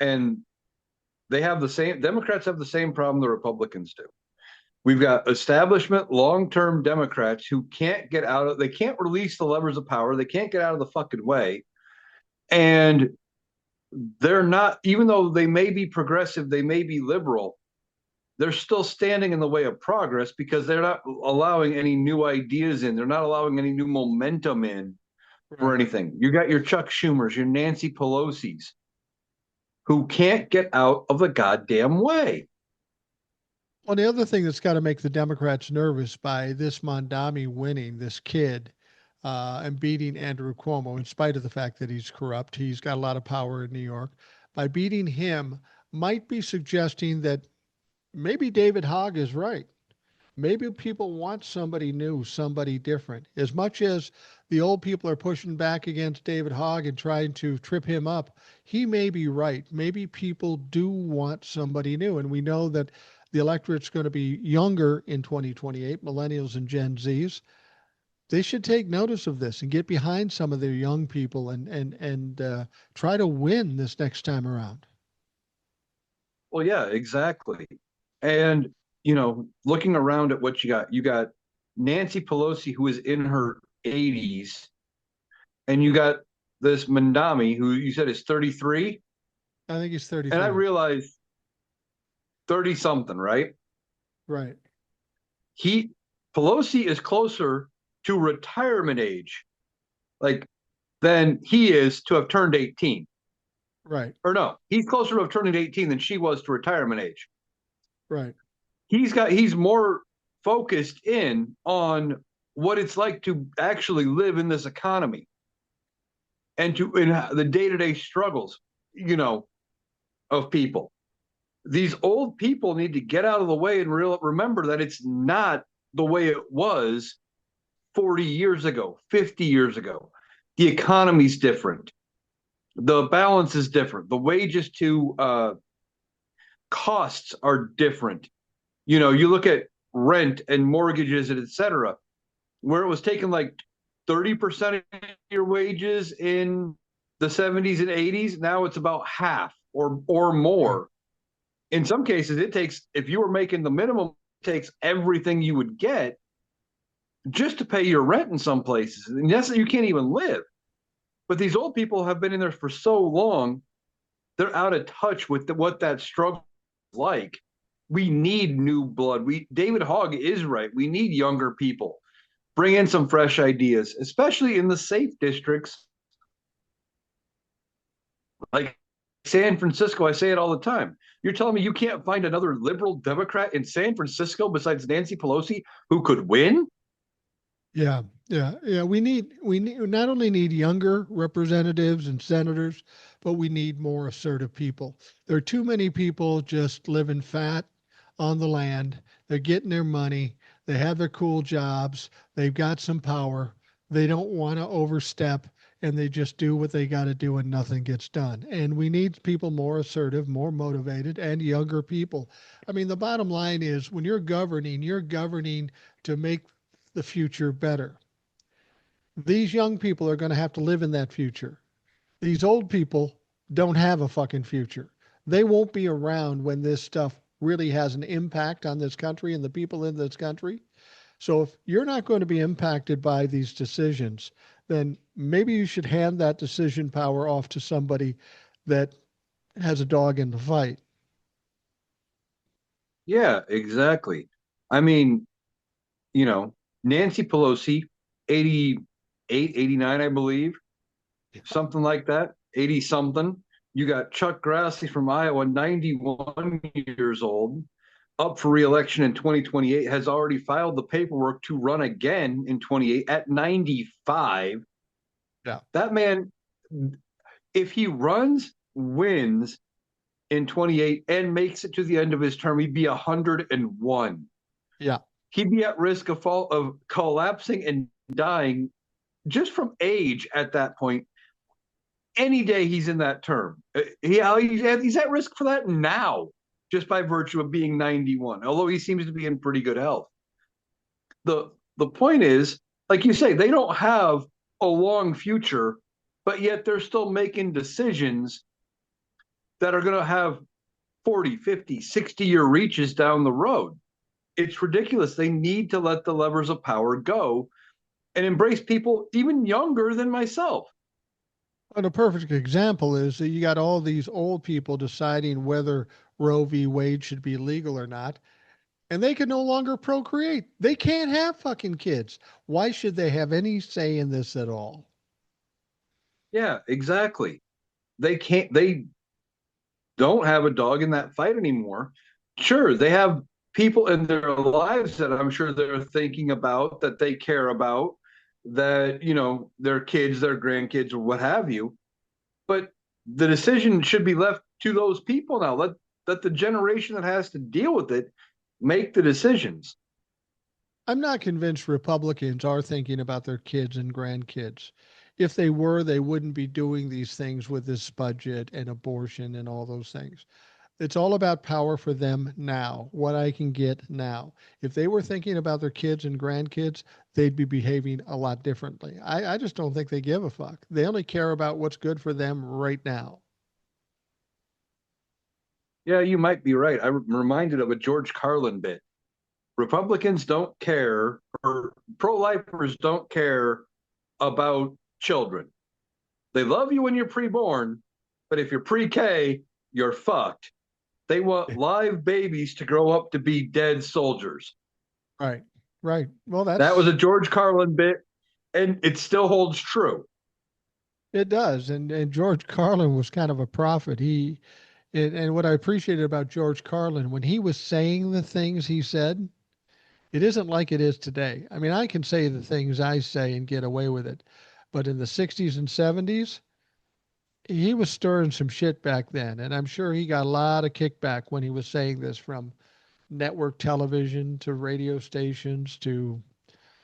and they have the same, Democrats have the same problem the Republicans do. We've got establishment long-term Democrats who can't get out of, they can't release the levers of power. They can't get out of the fucking way. And they're not, even though they may be progressive, they may be liberal, they're still standing in the way of progress because they're not allowing any new ideas in. They're not allowing any new momentum in for Right. anything. You got your Chuck Schumers, your Nancy Pelosi's, who can't get out of the goddamn way. Well, the other thing that's got to make the Democrats nervous by this Mondami winning, this kid, and beating Andrew Cuomo, in spite of the fact that he's corrupt, he's got a lot of power in New York. by beating him might be suggesting that maybe David Hogg is right. Maybe people want somebody new, somebody different. As much as the old people are pushing back against David Hogg and trying to trip him up, he may be right. Maybe people do want somebody new. And we know that the electorate's going to be younger in 2028, millennials and Gen Zs. They should take notice of this and get behind some of their young people and try to win this next time around. Well, yeah, exactly. And, looking around at what you got Nancy Pelosi, who is in her 80s, and you got this Mandami, who you said is 33. I think he's And I 33. realized 30 something, right? Right, He, Pelosi is closer to retirement age, like, than he is to have turned 18. right, Or no, he's closer to have turned 18 than she was to retirement age. right. He's more focused in on what it's like to actually live in this economy and to in the day-to-day struggles, you know, of people. These old people need to get out of the way and remember that it's not the way it was 40 years ago, 50 years ago. The economy's different. The balance is different. The wages to costs are different. You look at rent and mortgages and et cetera, where it was taking like 30% of your wages in the 70s and 80s. Now it's about half or Right. more. In some cases, it takes, if you were making the minimum, it takes everything you would get just to pay your rent in some places. And yes, you can't even live. But these old people have been in there for so long, they're out of touch with what that struggle is like. We need new blood. David Hogg is right. We need younger people. Bring in some fresh ideas, especially in the safe districts like San Francisco. I say it all the time. You're telling me you can't find another liberal Democrat in San Francisco besides Nancy Pelosi who could win? Yeah, yeah. We not only need younger representatives and senators, but we need more assertive people. There are too many people just living fat on the land. They're getting their money. They have their cool jobs. They've got some power. They don't want to overstep, and they just do what they got to do, and nothing gets done. And we need people more assertive, more motivated, and younger people. I mean, the bottom line is when you're governing to make the future better. These young people are going to have to live in that future. These old people don't have a fucking future. They won't be around when this stuff really has an impact on this country and the people in this country. So if you're not going to be impacted by these decisions, then maybe you should hand that decision power off to somebody that has a dog in the fight. Yeah, exactly. I mean, you know, Nancy Pelosi, 88, 89, I believe, something like that, 80 something. You got Chuck Grassley from Iowa, 91 years old, up for reelection in 2028, has already filed the paperwork to run again in 28 at 95. Yeah. That man, if he runs, wins in 28 and makes it to the end of his term, he'd be 101. Yeah. He'd be at risk of collapsing and dying just from age at that point. Any day he's in that term, he's at risk for that now, just by virtue of being 91. Although he seems to be in pretty good health. The point is, like you say, they don't have a long future, but yet they're still making decisions that are going to have 40, 50, 60-year reaches down the road. It's ridiculous. They need to let the levers of power go and embrace people even younger than myself. And a perfect example is that you got all these old people deciding whether Roe v. Wade should be legal or not, and they can no longer procreate. They can't have fucking kids. Why should they have any say in this at all? Yeah, exactly. They don't have a dog in that fight anymore. Sure, they have people in their lives that I'm sure they're thinking about, that they care about, that, their kids, their grandkids, or what have you. But the decision should be left to those people now. Let the generation that has to deal with it make the decisions. I'm not convinced Republicans are thinking about their kids and grandkids. If they were, they wouldn't be doing these things with this budget and abortion and all those things. It's all about power for them now, what I can get now. If they were thinking about their kids and grandkids, they'd be behaving a lot differently. I just don't think they give a fuck. They only care about what's good for them right now. Yeah, you might be right. I'm reminded of a George Carlin bit. Republicans don't care, or pro-lifers don't care about children. They love you when you're preborn, but if you're pre-K, you're fucked. They want live babies to grow up to be dead soldiers. Right, right. Well, That was a that's George Carlin bit, and it still holds true. it does. And George Carlin was kind of a prophet. And what I appreciated about George Carlin when he was saying the things he said, it isn't like it is today. I mean, I can say the things I say and get away with it, but in the 60s and 70s, he was stirring some shit back then, and I'm sure he got a lot of kickback when he was saying this from network television to radio stations to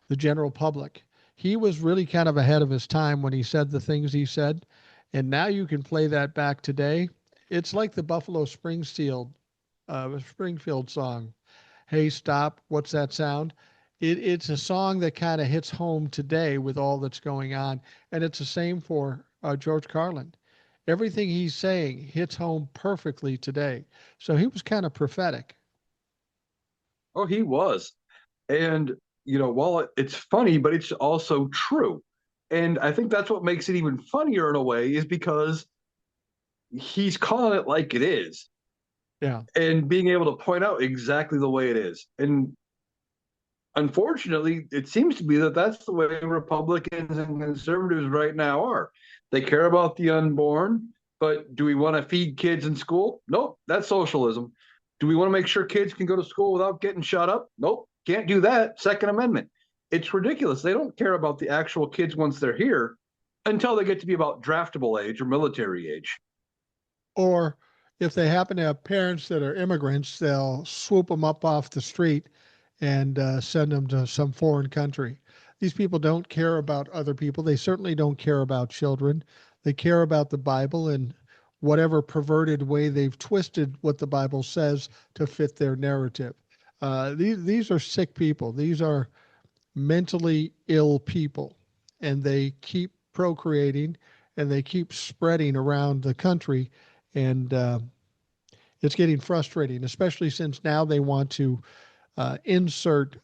the general public. He was really kind of ahead of his time when he said the things he said, and now you can play that back today. It's like the Buffalo Springfield song, "Hey Stop, What's That Sound?" It's a song that kind of hits home today with all that's going on, and it's the same for George Carlin. Everything he's saying hits home perfectly today. So he was kind of prophetic. Oh, he was. And, while it's funny, but it's also true. And I think that's what makes it even funnier in a way, is because he's calling it like it is Yeah. and being able to point out exactly the way it is. And unfortunately, it seems to be that that's the way Republicans and conservatives right now are. They care about the unborn, but do we want to feed kids in school? Nope, that's socialism. Do we want to make sure kids can go to school without getting shot up? Nope, can't do that. Second Amendment. It's ridiculous. They don't care about the actual kids once they're here until they get to be about draftable age or military age. Or if they happen to have parents that are immigrants, they'll swoop them up off the street and send them to some foreign country. These people don't care about other people. They certainly don't care about children. They care about the Bible and whatever perverted way they've twisted what the Bible says to fit their narrative. These are sick people. These are mentally ill people, and they keep procreating and they keep spreading around the country. And it's getting frustrating, especially since now they want to insert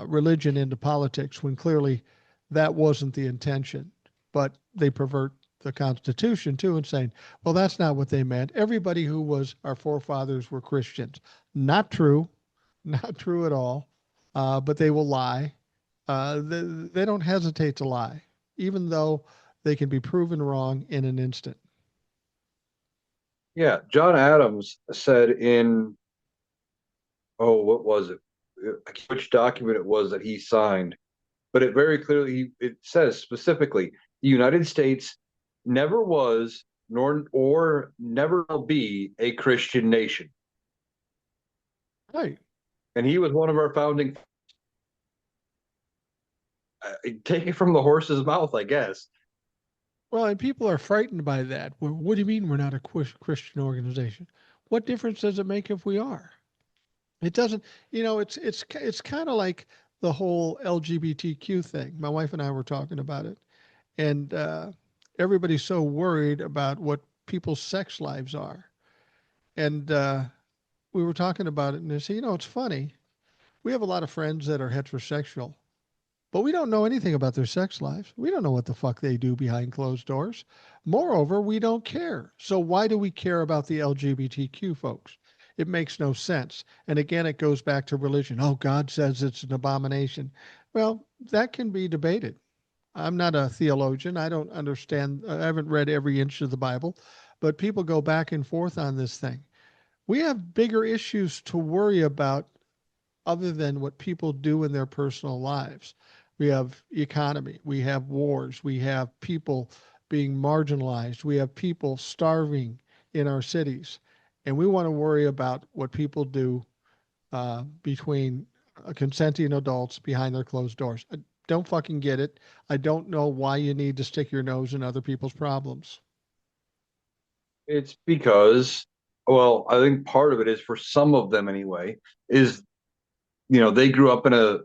religion into politics when clearly that wasn't the intention. But they pervert the Constitution too and saying, well, that's not what they meant. Everybody who was our forefathers were Christians. Not true. Not true at all. But they will lie. They don't hesitate to lie, even though they can be proven wrong in an instant. Yeah, John Adams said in, oh, what was it? Which document it was that he signed, but it very clearly it says specifically the United States never was nor or never will be a Christian nation. Right. And he was one of our founding. Take it from the horse's mouth, I guess. Well, and people are frightened by that. Well, what do you mean we're not a Christian organization? What difference does it make if we are? It doesn't. It's kind of like the whole LGBTQ thing. My wife and I were talking about it, and everybody's so worried about what people's sex lives are. And we were talking about it, and they say, it's funny. We have a lot of friends that are heterosexual, but we don't know anything about their sex lives. We don't know what the fuck they do behind closed doors. Moreover, we don't care. So why do we care about the LGBTQ folks? It makes no sense. And again, it goes back to religion. Oh, God says it's an abomination. Well, that can be debated. I'm not a theologian. I don't understand. I haven't read every inch of the Bible, but people go back and forth on this thing. We have bigger issues to worry about other than what people do in their personal lives. We have economy, we have wars, we have people being marginalized. We have people starving in our cities. And we want to worry about what people do between consenting adults behind their closed doors. I don't fucking get it. I don't know why you need to stick your nose in other people's problems. It's because, well, I think part of it is for some of them anyway, is they grew up in a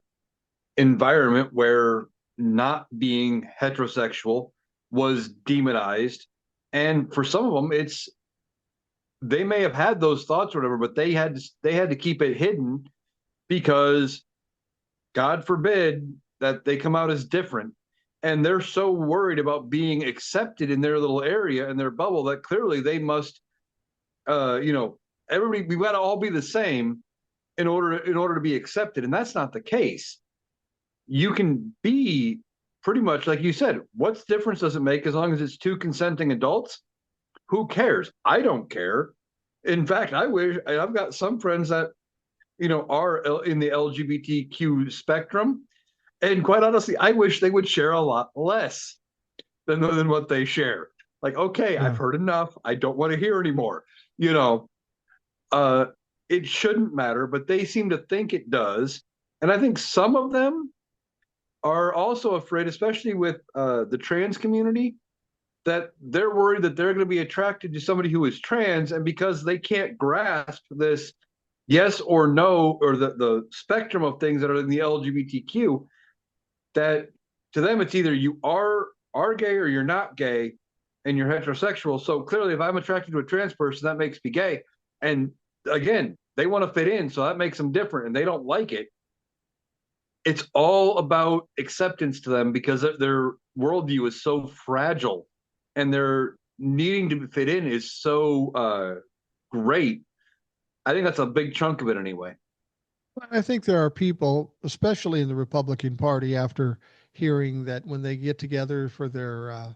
environment where not being heterosexual was demonized. And for some of them, it's they may have had those thoughts or whatever, but they had to keep it hidden because God forbid that they come out as different. And they're so worried about being accepted in their little area and their bubble that clearly they must, uh, you know, everybody, we've got to all be the same in order to be accepted. And that's not the case. You can be pretty much like you said. What difference does it make as long as it's two consenting adults? Who cares? I don't care. In fact, I wish I've got some friends that are in the LGBTQ spectrum, and quite honestly, I wish they would share a lot less than what they share. Like, okay, I've Yeah. heard enough. I don't want to hear anymore. You know, uh, it shouldn't matter, but they seem to think it does. And I think some of them are also afraid, especially with the trans community, that they're worried that they're going to be attracted to somebody who is trans, and because they can't grasp this yes or no or the spectrum of things that are in the LGBTQ, that to them it's either you are gay or you're not gay, and you're heterosexual. So clearly, if I'm attracted to a trans person, that makes me gay. And again, they want to fit in, so that makes them different, and they don't like it. It's all about acceptance to them because their worldview is so fragile, and their needing to fit in is so great. I think that's a big chunk of it anyway. I think there are people, especially in the Republican Party, after hearing that when they get together for their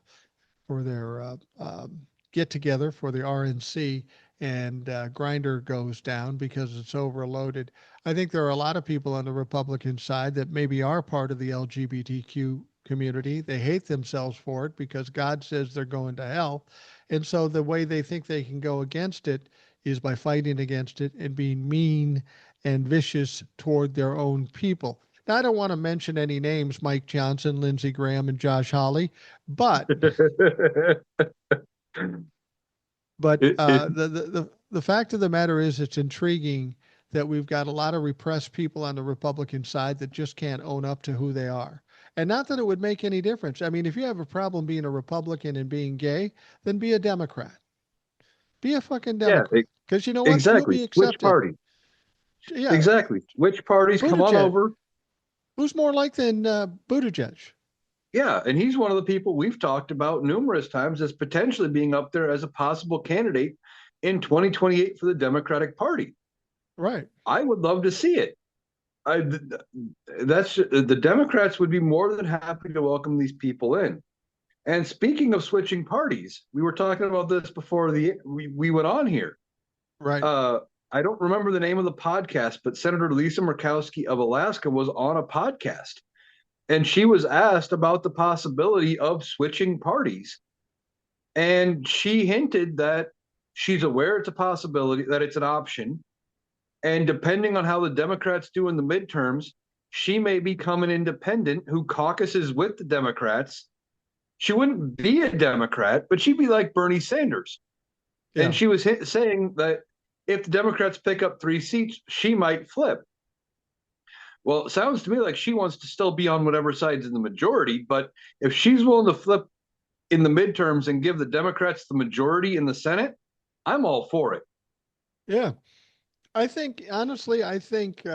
get together for the RNC and Grinder goes down because it's overloaded. I think there are a lot of people on the Republican side that maybe are part of the LGBTQ community. They hate themselves for it because God says they're going to hell. And so the way they think they can go against it is by fighting against it and being mean and vicious toward their own people. Now, I don't want to mention any names, Mike Johnson, Lindsey Graham, and Josh Hawley, but it, it, the fact of the matter is, it's intriguing that we've got a lot of repressed people on the Republican side that just can't own up to who they are. And not that it would make any difference. I mean, if you have a problem being a Republican and being gay, then be a Democrat. Be a fucking yeah, Democrat. Because you know what? You'll exactly. be Which accepted. party? Yeah. Exactly. Which parties come on Buttigieg. over? Who's more like than Buttigieg? Yeah, and he's one of the people we've talked about numerous times as potentially being up there as a possible candidate in 2028 for the Democratic Party. Right. I would love to see it. I that's the Democrats would be more than happy to welcome these people in. And speaking of switching parties, we were talking about this before we went on here. Right. Uh, I don't remember the name of the podcast, but Senator Lisa Murkowski of Alaska was on a podcast, and she was asked about the possibility of switching parties. And she hinted that she's aware it's a possibility, that it's an option. And depending on how the Democrats do in the midterms, she may become an independent who caucuses with the Democrats. She wouldn't be a Democrat, but she'd be like Bernie Sanders. And Yeah. she was saying that if the Democrats pick up 3 seats, she might flip. Well, it sounds to me like she wants to still be on whatever side's in the majority, but if she's willing to flip in the midterms and give the Democrats the majority in the Senate, I'm all for it. Yeah. I think, honestly, I think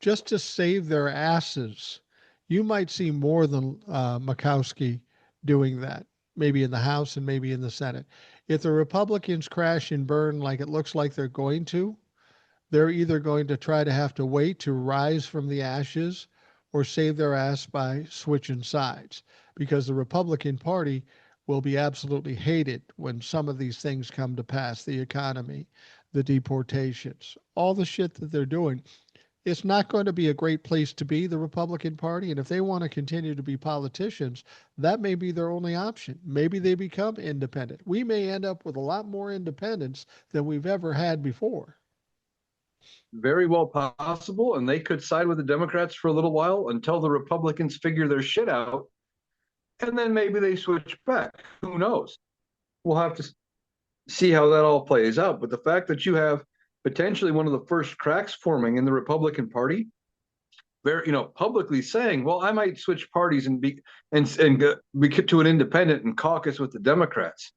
just to save their asses, you might see more than Murkowski doing that, maybe in the House and maybe in the Senate. If the Republicans crash and burn like it looks like they're going to, they're either going to try to have to wait to rise from the ashes or save their ass by switching sides because the Republican Party will be absolutely hated when some of these things come to pass, the economy, the deportations, all the shit that they're doing. It's not going to be a great place to be, the Republican Party. And if they want to continue to be politicians, that may be their only option. Maybe they become independent. We may end up with a lot more independence than we've ever had before. Very well possible, and they could side with the Democrats for a little while until the Republicans figure their shit out, and then maybe they switch back. Who knows? We'll have to see how that all plays out. But the fact that you have potentially one of the first cracks forming in the Republican Party, very publicly saying, "Well, I might switch parties and be to an independent and caucus with the Democrats."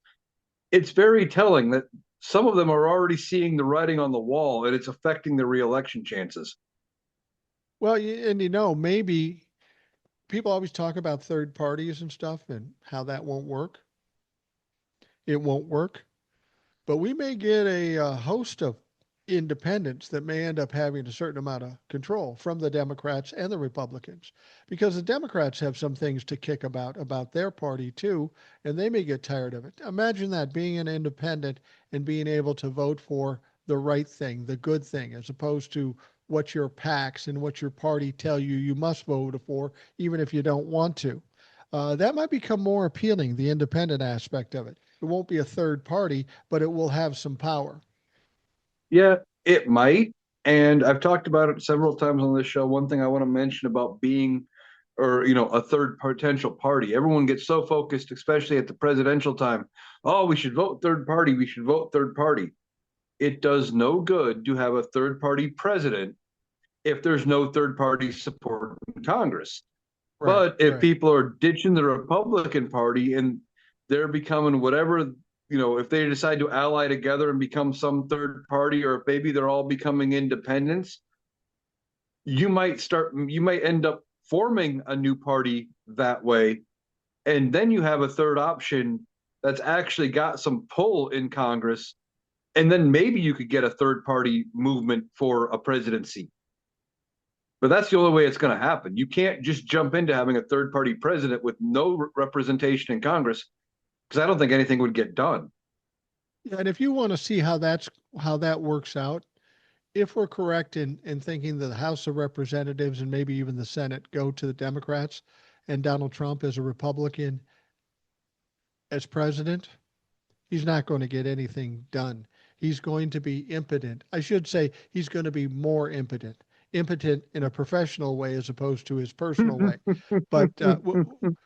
It's very telling that some of them are already seeing the writing on the wall, and it's affecting their reelection chances. Well, and maybe people always talk about third parties and stuff and how that won't work. It won't work. But we may get a host of independents that may end up having a certain amount of control from the Democrats and the Republicans, because the Democrats have some things to kick about their party too, and they may get tired of it. Imagine that, being an independent and being able to vote for the right thing, the good thing, as opposed to what your PACs and what your party tell you you must vote for, even if you don't want to. That might become more appealing, the independent aspect of it. It won't be a third party, but it will have some power. Yeah, it might. And I've talked about it several times on this show. One thing I want to mention about being or a third potential party. Everyone gets so focused, especially at the presidential time. Oh, we should vote third party. We should vote third party. It does no good to have a third party president if there's no third party support in Congress. Right, But if right. people are ditching the Republican Party and they're becoming whatever, if they decide to ally together and become some third party, or if maybe they're all becoming independents, you might end up forming a new party that way. And then you have a third option that's actually got some pull in Congress. And then maybe you could get a third party movement for a presidency. But that's the only way it's going to happen. You can't just jump into having a third party president with no representation in Congress, because I don't think anything would get done. Yeah, and if you want to see how that works out, if we're correct in thinking that the House of Representatives and maybe even the Senate go to the Democrats and Donald Trump as a Republican as president, he's not going to get anything done. He's going to be impotent. I should say he's going to be more impotent, impotent in a professional way as opposed to his personal way. But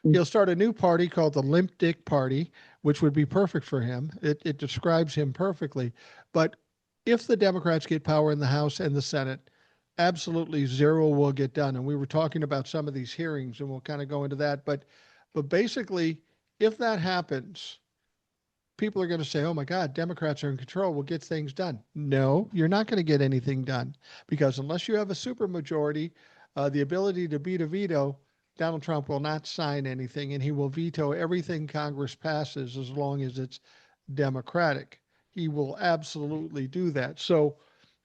he'll start a new party called the Limp Dick Party, which would be perfect for him. It describes him perfectly. But if the Democrats get power in the House and the Senate, absolutely zero will get done. And we were talking about some of these hearings, and we'll kind of go into that. But basically, if that happens, people are going to say, oh my God, Democrats are in control. We'll get things done. No, you're not going to get anything done, because unless you have a supermajority, the ability to beat a veto, Donald Trump will not sign anything, and he will veto everything Congress passes as long as it's Democratic. He will absolutely do that. So,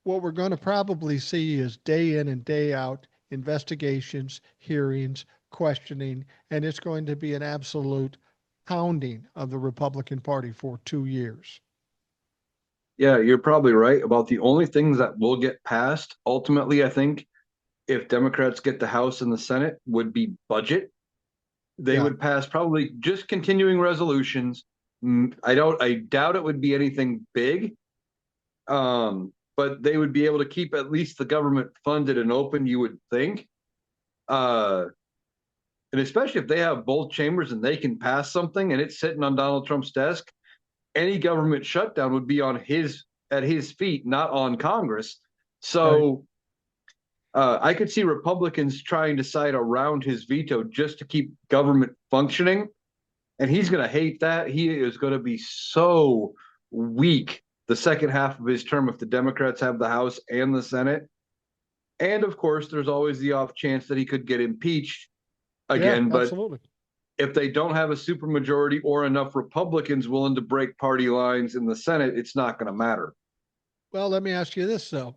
what we're going to probably see is day in and day out investigations, hearings, questioning, and it's going to be an absolute pounding of the Republican Party for 2 years. Yeah, you're probably right about the only things that will get passed ultimately, I think, if Democrats get the House and the Senate, would be budget. They Yeah. would pass probably just continuing resolutions. I doubt it would be anything big. But they would be able to keep at least the government funded and open, you would think. Uh, and especially if they have both chambers and they can pass something and it's sitting on Donald Trump's desk, any government shutdown would be on his at his feet, not on Congress. Right. So I could see Republicans trying to side around his veto just to keep government functioning, and he's going to hate that. He is going to be so weak the second half of his term if the Democrats have the House and the Senate. And of course, there's always the off chance that he could get impeached Yeah, again. But absolutely. if they don't have a supermajority or enough Republicans willing to break party lines in the Senate, it's not going to matter. Well, let me ask you this, though.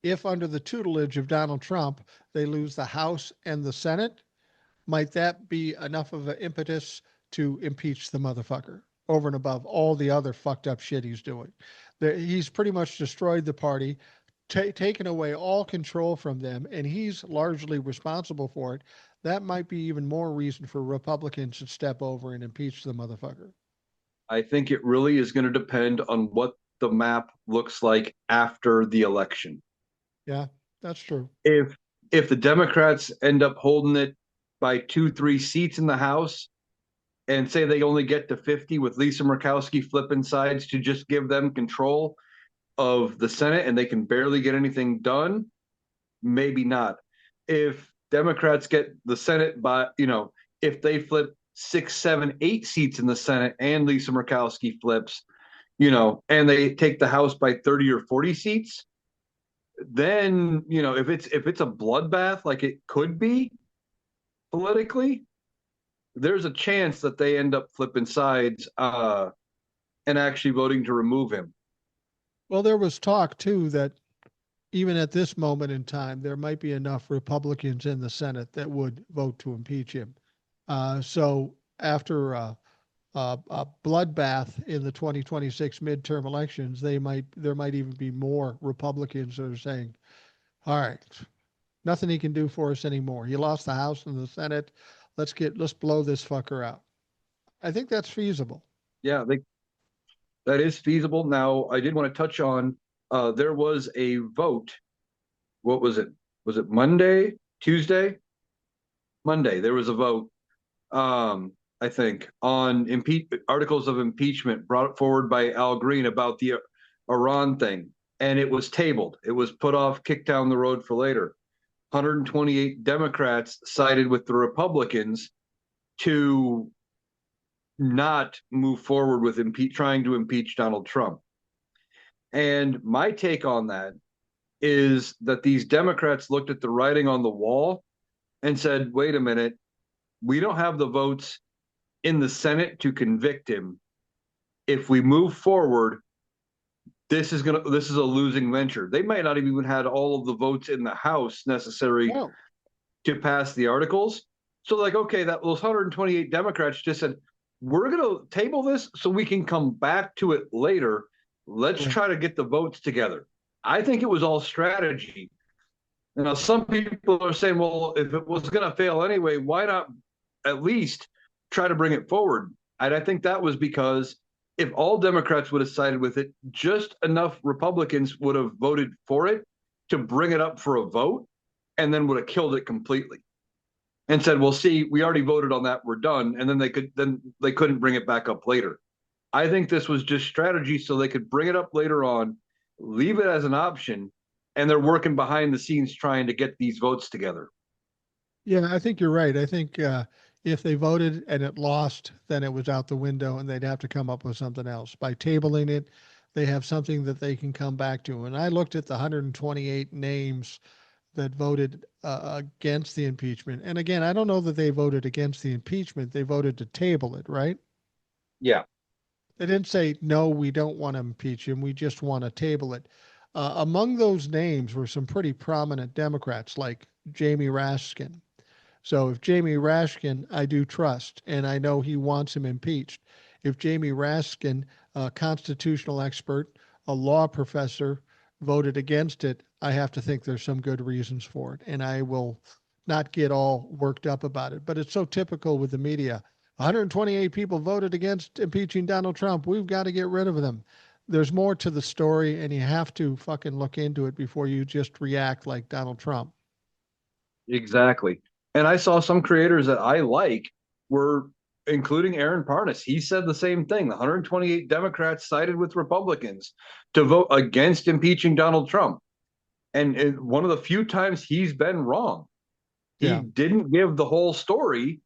If under the tutelage of Donald Trump, they lose the House and the Senate, might that be enough of an impetus to impeach the motherfucker over and above all the other fucked up shit he's doing? He's pretty much destroyed the party. taken away all control from them, and he's largely responsible for it, that might be even more reason for Republicans to step over and impeach the motherfucker. I think it really is going to depend on what the map looks like after the election. Yeah, that's true. If the Democrats end up holding it by 2, 3 seats in the House, and say they only get to 50 with Lisa Murkowski flipping sides to just give them control of the Senate and they can barely get anything done, maybe not. If Democrats get the Senate by, if they flip 6, 7, 8 seats in the Senate and Lisa Murkowski flips, and they take the House by 30 or 40 seats, then, if it's a bloodbath like it could be politically, there's a chance that they end up flipping sides and actually voting to remove him. Well, there was talk too that even at this moment in time, there might be enough Republicans in the Senate that would vote to impeach him. So after a bloodbath in the 2026 midterm elections, there might even be more Republicans that are saying, "All right, nothing he can do for us anymore. He lost the House and the Senate. Let's blow this fucker out." I think that's feasible. Yeah, that is feasible. Now, I did want to touch on there was a vote. What was it? Was it Monday, Tuesday? Monday. There was a vote. I think on articles of impeachment brought forward by Al Green about the Iran thing, and it was tabled. It was put off, kicked down the road for later. 128 Democrats sided with the Republicans to not move forward with trying to impeach Donald Trump. And my take on that is that these Democrats looked at the writing on the wall and said, wait a minute, we don't have the votes in the Senate to convict him. If we move forward, this is a losing venture. They might not have even had all of the votes in the House necessary No. to pass the articles. So like, okay, those 128 Democrats just said, we're going to table this so we can come back to it later. Let's Right. try to get the votes together. I think it was all strategy. Now, some people are saying, well, if it was going to fail anyway, why not at least try to bring it forward? And I think that was because if all Democrats would have sided with it, just enough Republicans would have voted for it to bring it up for a vote and then would have killed it completely and said, well, see, we already voted on that. We're done. And then they couldn't bring it back up later. I think this was just strategy so they could bring it up later on, leave it as an option, and they're working behind the scenes trying to get these votes together. Yeah, I think you're right. I think if they voted and it lost, then it was out the window and they'd have to come up with something else. By tabling it, they have something that they can come back to. And I looked at the 128 names that voted against the impeachment. And again, I don't know that they voted against the impeachment. They voted to table it, right? Yeah. They didn't say, no, we don't want to impeach him. We just want to table it. Among those names were some pretty prominent Democrats like Jamie Raskin. So if Jamie Raskin, I do trust, and I know he wants him impeached. If Jamie Raskin, a constitutional expert, a law professor, voted against it, I have to think there's some good reasons for it. And I will not get all worked up about it. But it's so typical with the media. 128 people voted against impeaching Donald Trump. We've got to get rid of them. There's more to the story, and you have to fucking look into it before you just react like Donald Trump. Exactly. And I saw some creators that I like were including Aaron Parnas. He said the same thing. The 128 Democrats sided with Republicans to vote against impeaching Donald Trump. And one of the few times he's been wrong. He Yeah. didn't give the whole story.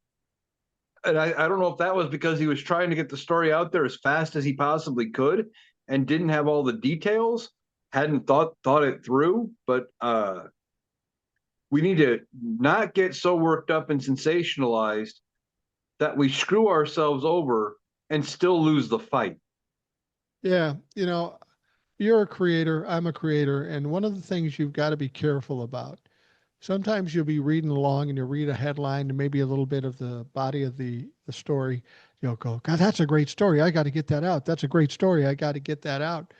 And I don't know if that was because he was trying to get the story out there as fast as he possibly could and didn't have all the details, hadn't thought it through. But we need to not get so worked up and sensationalized that we screw ourselves over and still lose the fight. Yeah. You're a creator, I'm a creator, and one of the things you've got to be careful about. Sometimes you'll be reading along and you'll read a headline and maybe a little bit of the body of the story. You'll go, God, that's a great story. I got to get that out. That's a great story. I got to get that out.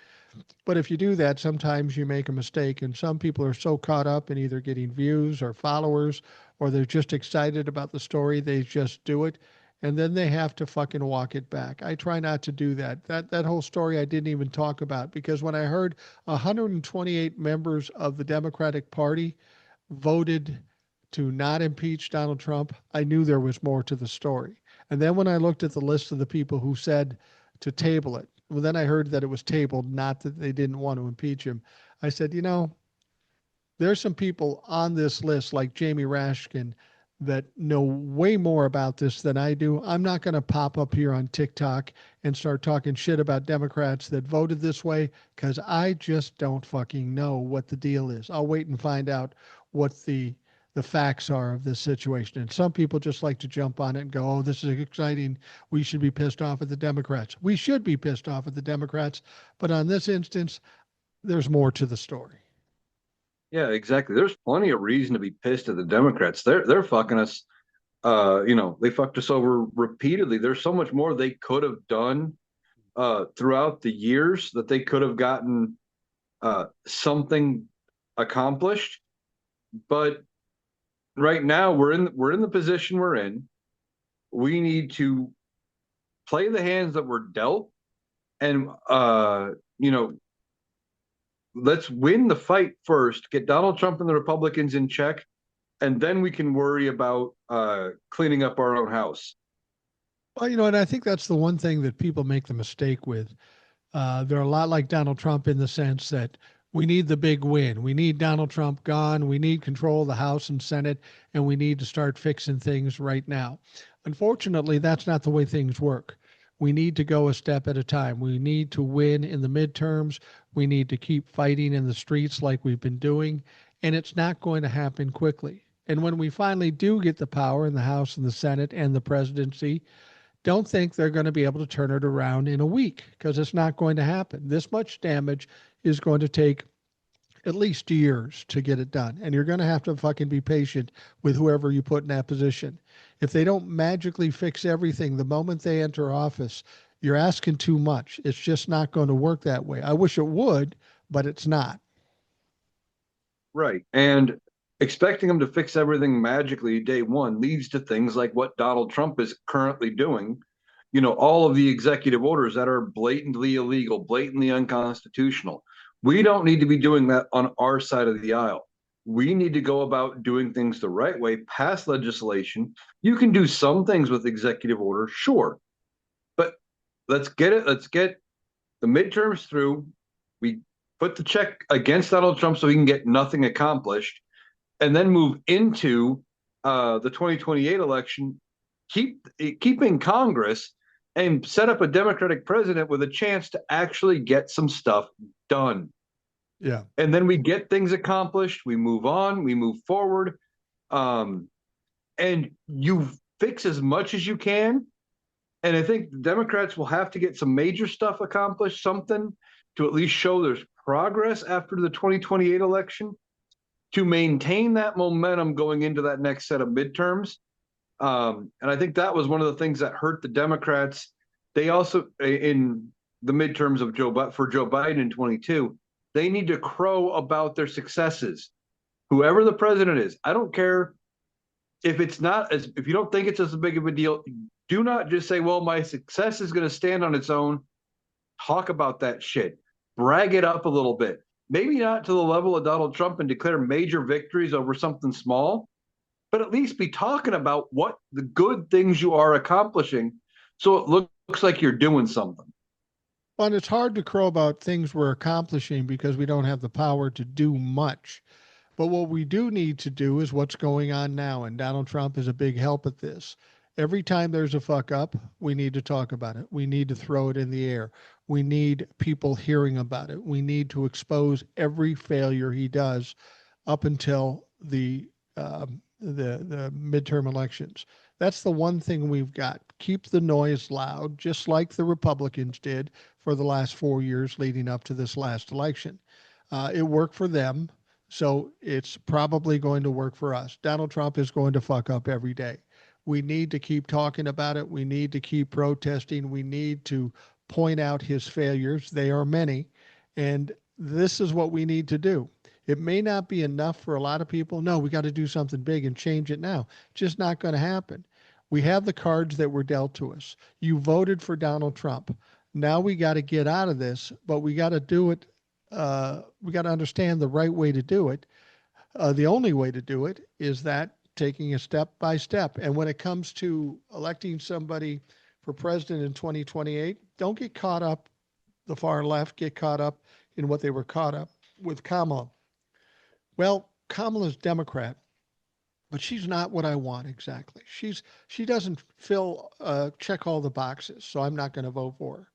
But if you do that, sometimes you make a mistake. And some people are so caught up in either getting views or followers, or they're just excited about the story, they just do it. And then they have to fucking walk it back. I try not to do that. That whole story I didn't even talk about because when I heard 128 members of the Democratic Party voted to not impeach Donald Trump, I knew there was more to the story. And then when I looked at the list of the people who said to table it, well, then I heard that it was tabled, not that they didn't want to impeach him. I said, there's some people on this list like Jamie Rashkin that know way more about this than I do. I'm not going to pop up here on TikTok and start talking shit about Democrats that voted this way because I just don't fucking know what the deal is. I'll wait and find out what the facts are of this situation. And some people just like to jump on it and go, "Oh, this is exciting. We should be pissed off at the Democrats." We should be pissed off at the Democrats, but on this instance, there's more to the story. Yeah, exactly. There's plenty of reason to be pissed at the Democrats. They're fucking us. They fucked us over repeatedly. There's so much more they could have done throughout the years that they could have gotten something accomplished. But right now we're in the position we're in. We need to play the hands that were dealt, and let's win the fight first. Get Donald Trump and the Republicans in check, and then we can worry about cleaning up our own house. Well, and I think that's the one thing that people make the mistake with. They're a lot like Donald Trump in the sense that we need the big win. We need Donald Trump gone. We need control of the House and Senate, and we need to start fixing things right now. Unfortunately, that's not the way things work. We need to go a step at a time. We need to win in the midterms. We need to keep fighting in the streets like we've been doing, and it's not going to happen quickly. And when we finally do get the power in the House and the Senate and the presidency, don't think they're going to be able to turn it around in a week because it's not going to happen. This much damage is going to take at least years to get it done. And you're going to have to fucking be patient with whoever you put in that position. If they don't magically fix everything the moment they enter office, you're asking too much. It's just not going to work that way. I wish it would, but it's not. Right. And expecting them to fix everything magically day one leads to things like what Donald Trump is currently doing. All of the executive orders that are blatantly illegal, blatantly unconstitutional. We don't need to be doing that on our side of the aisle. We need to go about doing things the right way, pass legislation. You can do some things with executive order, sure, but let's get it. Let's get the midterms through. We put the check against Donald Trump so he can get nothing accomplished, and then move into the 2028 election, keeping Congress, and set up a Democratic president with a chance to actually get some stuff done. Yeah. And then we get things accomplished. We move on. We move forward. Um, and you fix as much as you can. And I think the Democrats will have to get some major stuff accomplished, something to at least show there's progress after the 2028 election to maintain that momentum going into that next set of midterms. And I think that was one of the things that hurt the Democrats. They also, in the midterms of for Joe Biden in 22, they need to crow about their successes. Whoever the president is, I don't care if it's not as if you don't think it's as big of a deal. Do not just say, "Well, my success is going to stand on its own." Talk about that shit. Brag it up a little bit. Maybe not to the level of Donald Trump and declare major victories over something small, but at least be talking about what the good things you are accomplishing so it looks like you're doing something. Well, and it's hard to crow about things we're accomplishing because we don't have the power to do much. But what we do need to do is what's going on now. And Donald Trump is a big help at this. Every time there's a fuck up, we need to talk about it. We need to throw it in the air. We need people hearing about it. We need to expose every failure he does up until the midterm elections. That's the one thing we've got. Keep the noise loud, just like the Republicans did for the last 4 years leading up to this last election. It worked for them, so it's probably going to work for us. Donald Trump is going to fuck up every day. We need to keep talking about it. We need to keep protesting. We need to point out his failures. They are many, And this is what we need to do. It may not be enough for a lot of people. No, we got to do something big and change it now. Just not going to happen. We have the cards that were dealt to us. You voted for Donald Trump. Now we got to get out of this, but we got to do it. We got to understand the right way to do it. The only way to do it is that taking a step by step. And when it comes to electing somebody for president in 2028, don't get caught up, the far left get caught up in what they were caught up with Kamala. Well, Kamala's Democrat, but she's not what I want exactly. She doesn't fill check all the boxes, so I'm not going to vote for her.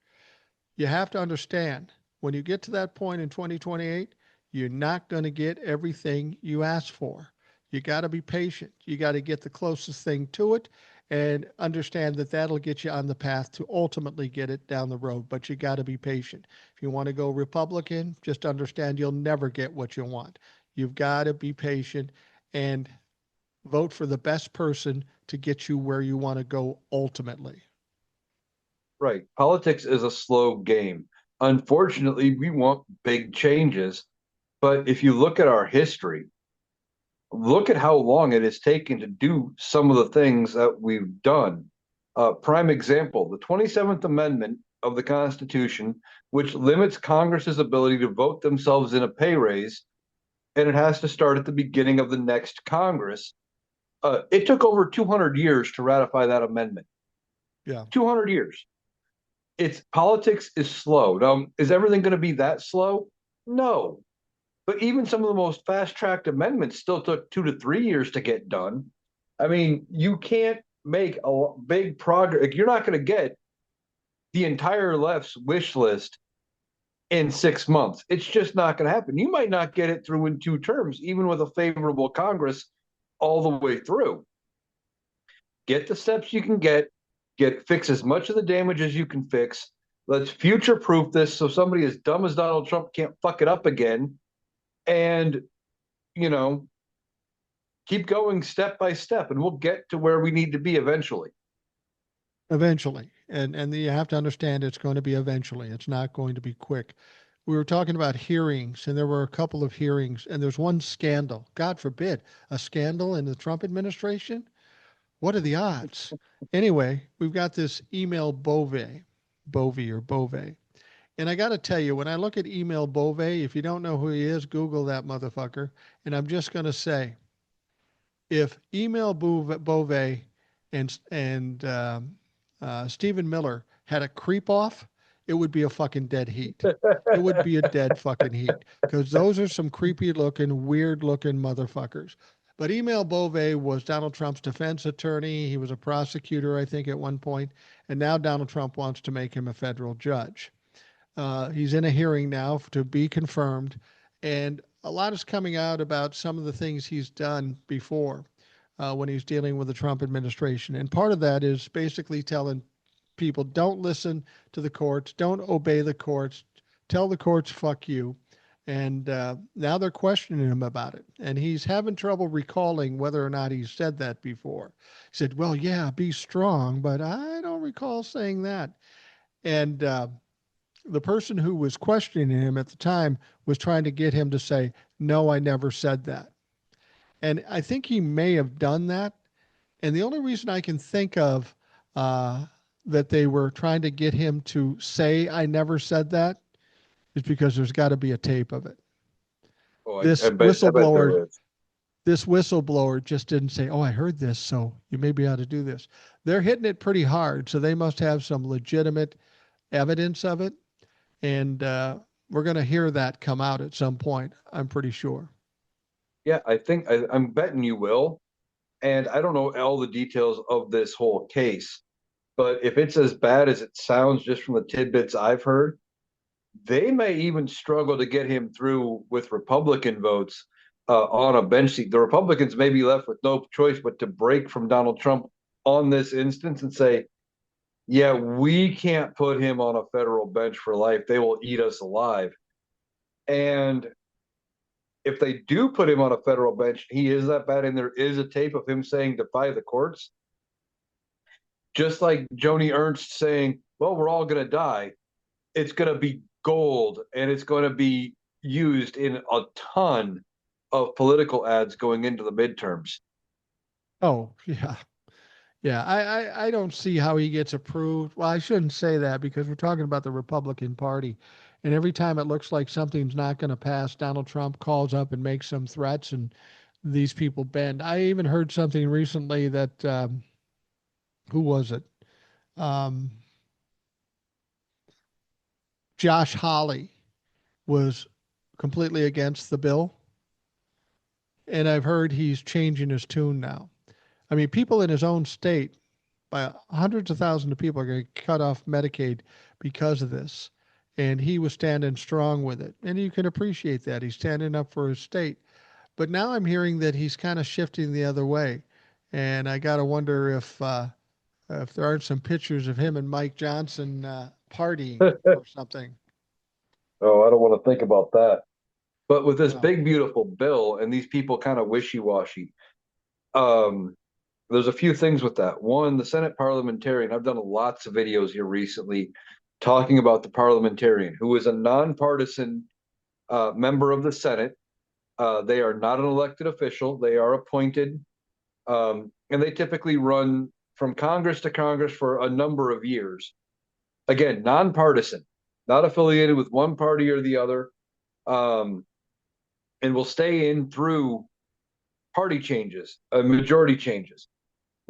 You have to understand when you get to that point in 2028, you're not going to get everything you ask for. You got to be patient. You got to get the closest thing to it and understand that that'll get you on the path to ultimately get it down the road. But you got to be patient. If you want to go Republican, just understand you'll never get what you want. You've got to be patient and vote for the best person to get you where you want to go ultimately. Right. Politics is a slow game. Unfortunately, we want big changes. But if you look at our history, look at how long it has taken to do some of the things that we've done. Prime example, the 27th Amendment of the Constitution, which limits Congress's ability to vote themselves in a pay raise, and it has to start at the beginning of the next Congress. It took over 200 years to ratify that amendment. Yeah. 200 years. It's politics is slow. Now, is everything going to be that slow? No. But even some of the most fast tracked amendments still took 2 to 3 years to get done. I mean, you can't make a big progress. You're not going to get the entire left's wish list in 6 months. It's just not going to happen. You might not get it through in 2 terms, even with a favorable Congress all the way through. Get the steps you can get fix as much of the damage as you can fix. Let's future proof this so somebody as dumb as Donald Trump can't fuck it up again. And, you know, keep going step by step and we'll get to where we need to be eventually. Eventually. And you have to understand it's going to be eventually. It's not going to be quick. We were talking about hearings, and there were a couple of hearings, and there's one scandal. God forbid, a scandal in the Trump administration. What are the odds? Anyway, we've got this email Bove. And I got to tell you, when I look at email Bove, if you don't know who he is, Google that motherfucker. And I'm just going to say, if email Bove and Stephen Miller had a creep off, it would be a fucking dead heat. It would be a dead fucking heat because those are some creepy looking, weird looking motherfuckers. But Email Bove was Donald Trump's defense attorney. He was a prosecutor, I think, at one point, and now Donald Trump wants to make him a federal judge. He's in a hearing now to be confirmed, and a lot is coming out about some of the things he's done before when he's dealing with the Trump administration. And part of that is basically telling people don't listen to the courts, don't obey the courts, tell the courts fuck you. And now they're questioning him about it. And he's having trouble recalling whether or not he said that before. He said, well, yeah, be strong, but I don't recall saying that. And the person who was questioning him at the time was trying to get him to say, no, I never said that. And I think he may have done that. And the only reason I can think of uh, that they were trying to get him to say, I never said that, is because there's got to be a tape of it. Oh, This I bet whistleblower, there is. this whistleblower just didn't say, oh, I heard this, so you may be able to do this. They're hitting it pretty hard, so they must have some legitimate evidence of it. And we're going to hear that come out at some point, I'm pretty sure. Yeah, I'm betting you will. And I don't know all the details of this whole case, but if it's as bad as it sounds just from the tidbits I've heard, they may even struggle to get him through with Republican votes on a bench seat. The Republicans may be left with no choice but to break from Donald Trump on this instance and say, yeah, we can't put him on a federal bench for life. They will eat us alive. And if they do put him on a federal bench, he is that bad, and there is a tape of him saying defy the courts, just like Joni Ernst saying, well, we're all going to die. It's going to be gold, and it's going to be used in a ton of political ads going into the midterms. Oh, yeah. Yeah, I don't see how he gets approved. Well, I shouldn't say that because we're talking about the Republican Party. And every time it looks like something's not going to pass, Donald Trump calls up and makes some threats, and these people bend. I even heard something recently that, who was it? Um, Josh Hawley was completely against the bill. And I've heard he's changing his tune now. I mean, people in his own state, by hundreds of thousands of people, are going to cut off Medicaid because of this. And he was standing strong with it. And you can appreciate that. He's standing up for his state. But now I'm hearing that he's kind of shifting the other way. And I got to wonder if there aren't some pictures of him and Mike Johnson partying or something. Oh, I don't want to think about that. But with this Well, big, beautiful bill and these people kind of wishy washy, um, there's a few things with that. One, the Senate parliamentarian, I've done lots of videos here recently talking about the parliamentarian who is a nonpartisan member of the Senate. They are not an elected official, they are appointed, and they typically run from Congress to Congress for a number of years. Again, nonpartisan, not affiliated with one party or the other, um, and will stay in through party changes, majority changes.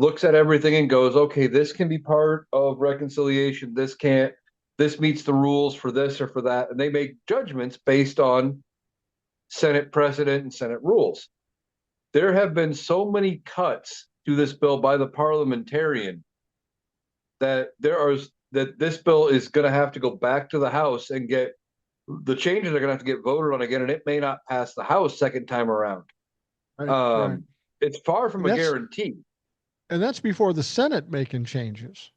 Looks at everything and goes, okay, this can be part of reconciliation. This can't. This meets the rules for this or for that. And they make judgments based on Senate precedent and Senate rules. There have been so many cuts to this bill by the parliamentarian that this bill is going to have to go back to the House and get the changes are going to have to get voted on again, and it may not pass the House second time around. right, right. Um, it's far from And a that's guarantee. and that's before the Senate making changes.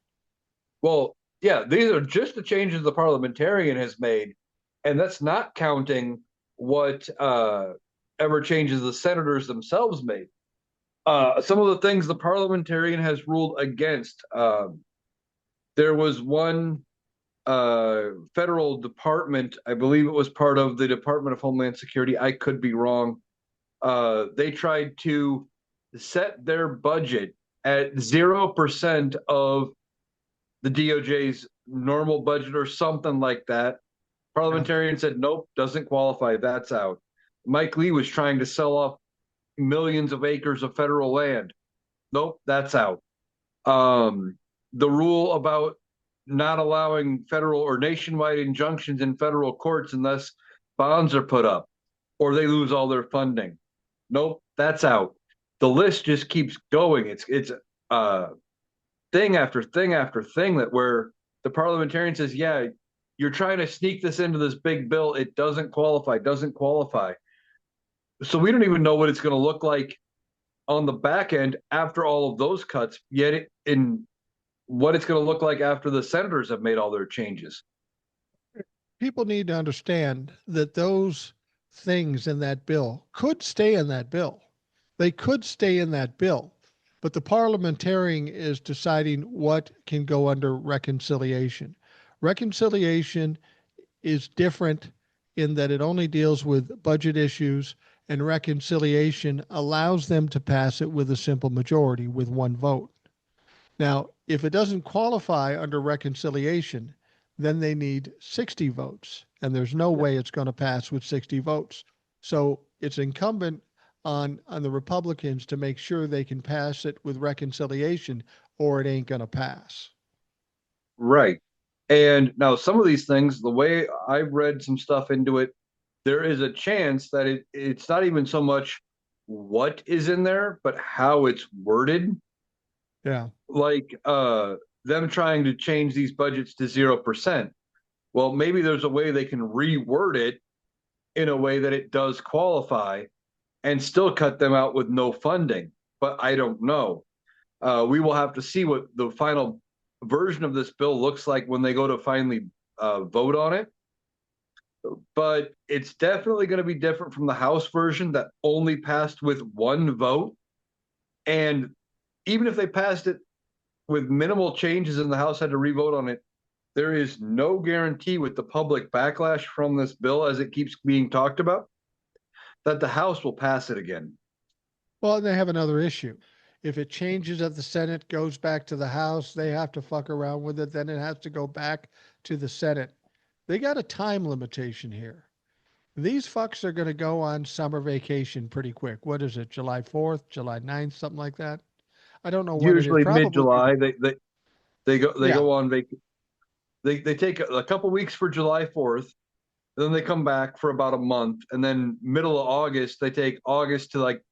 Well, yeah, these are just the changes the parliamentarian has made, and that's not counting what ever changes the senators themselves made. Some of the things the parliamentarian has ruled against. There was one federal department, I believe it was part of the Department of Homeland Security. I could be wrong. They tried to set their budget at 0% of the DOJ's normal budget or something like that. Yeah. Parliamentarian said, nope, doesn't qualify. That's out. Mike Lee was trying to sell off millions of acres of federal land. Nope, that's out. Um, the rule about not allowing federal or nationwide injunctions in federal courts unless bonds are put up or they lose all their funding. Nope, that's out. The list just keeps going. It's uh, thing after thing after thing that where the parliamentarian says, yeah, you're trying to sneak this into this big bill. It doesn't qualify, doesn't qualify. So we don't even know what it's going to look like on the back end after all of those cuts, yet in what it's going to look like after the senators have made all their changes. People need to understand that those things in that bill could stay in that bill. They could stay in that bill, but the parliamentarian is deciding what can go under reconciliation. Reconciliation is different in that it only deals with budget issues, and reconciliation allows them to pass it with a simple majority with one vote. Now, if it doesn't qualify under reconciliation, then they need 60 votes, and there's no way it's going to pass with 60 votes. So it's incumbent on the Republicans to make sure they can pass it with reconciliation, or it ain't going to pass. Right. And now some of these things, the way I've read some stuff into it, there is a chance that it's not even so much what is in there, but how it's worded. Yeah. Like them trying to change these budgets to 0%. Well, maybe there's a way they can reword it in a way that it does qualify and still cut them out with no funding. But I don't know. We will have to see what the final version of this bill looks like when they go to finally vote on it. But it's definitely going to be different from the House version that only passed with one vote. And even if they passed it with minimal changes and the House had to revote on it, there is no guarantee with the public backlash from this bill as it keeps being talked about that the House will pass it again. Well, and they have another issue. If it changes at the Senate, goes back to the House, they have to fuck around with it. Then it has to go back to the Senate. They got a time limitation here. These fucks are going to go on summer vacation pretty quick. What is it, July 4th, July 9th, something like that? I don't know when it is. Usually mid Probably July, before. they Yeah. go on they take a couple weeks for July 4th, then they come back for about a month, and then middle of August they take August to like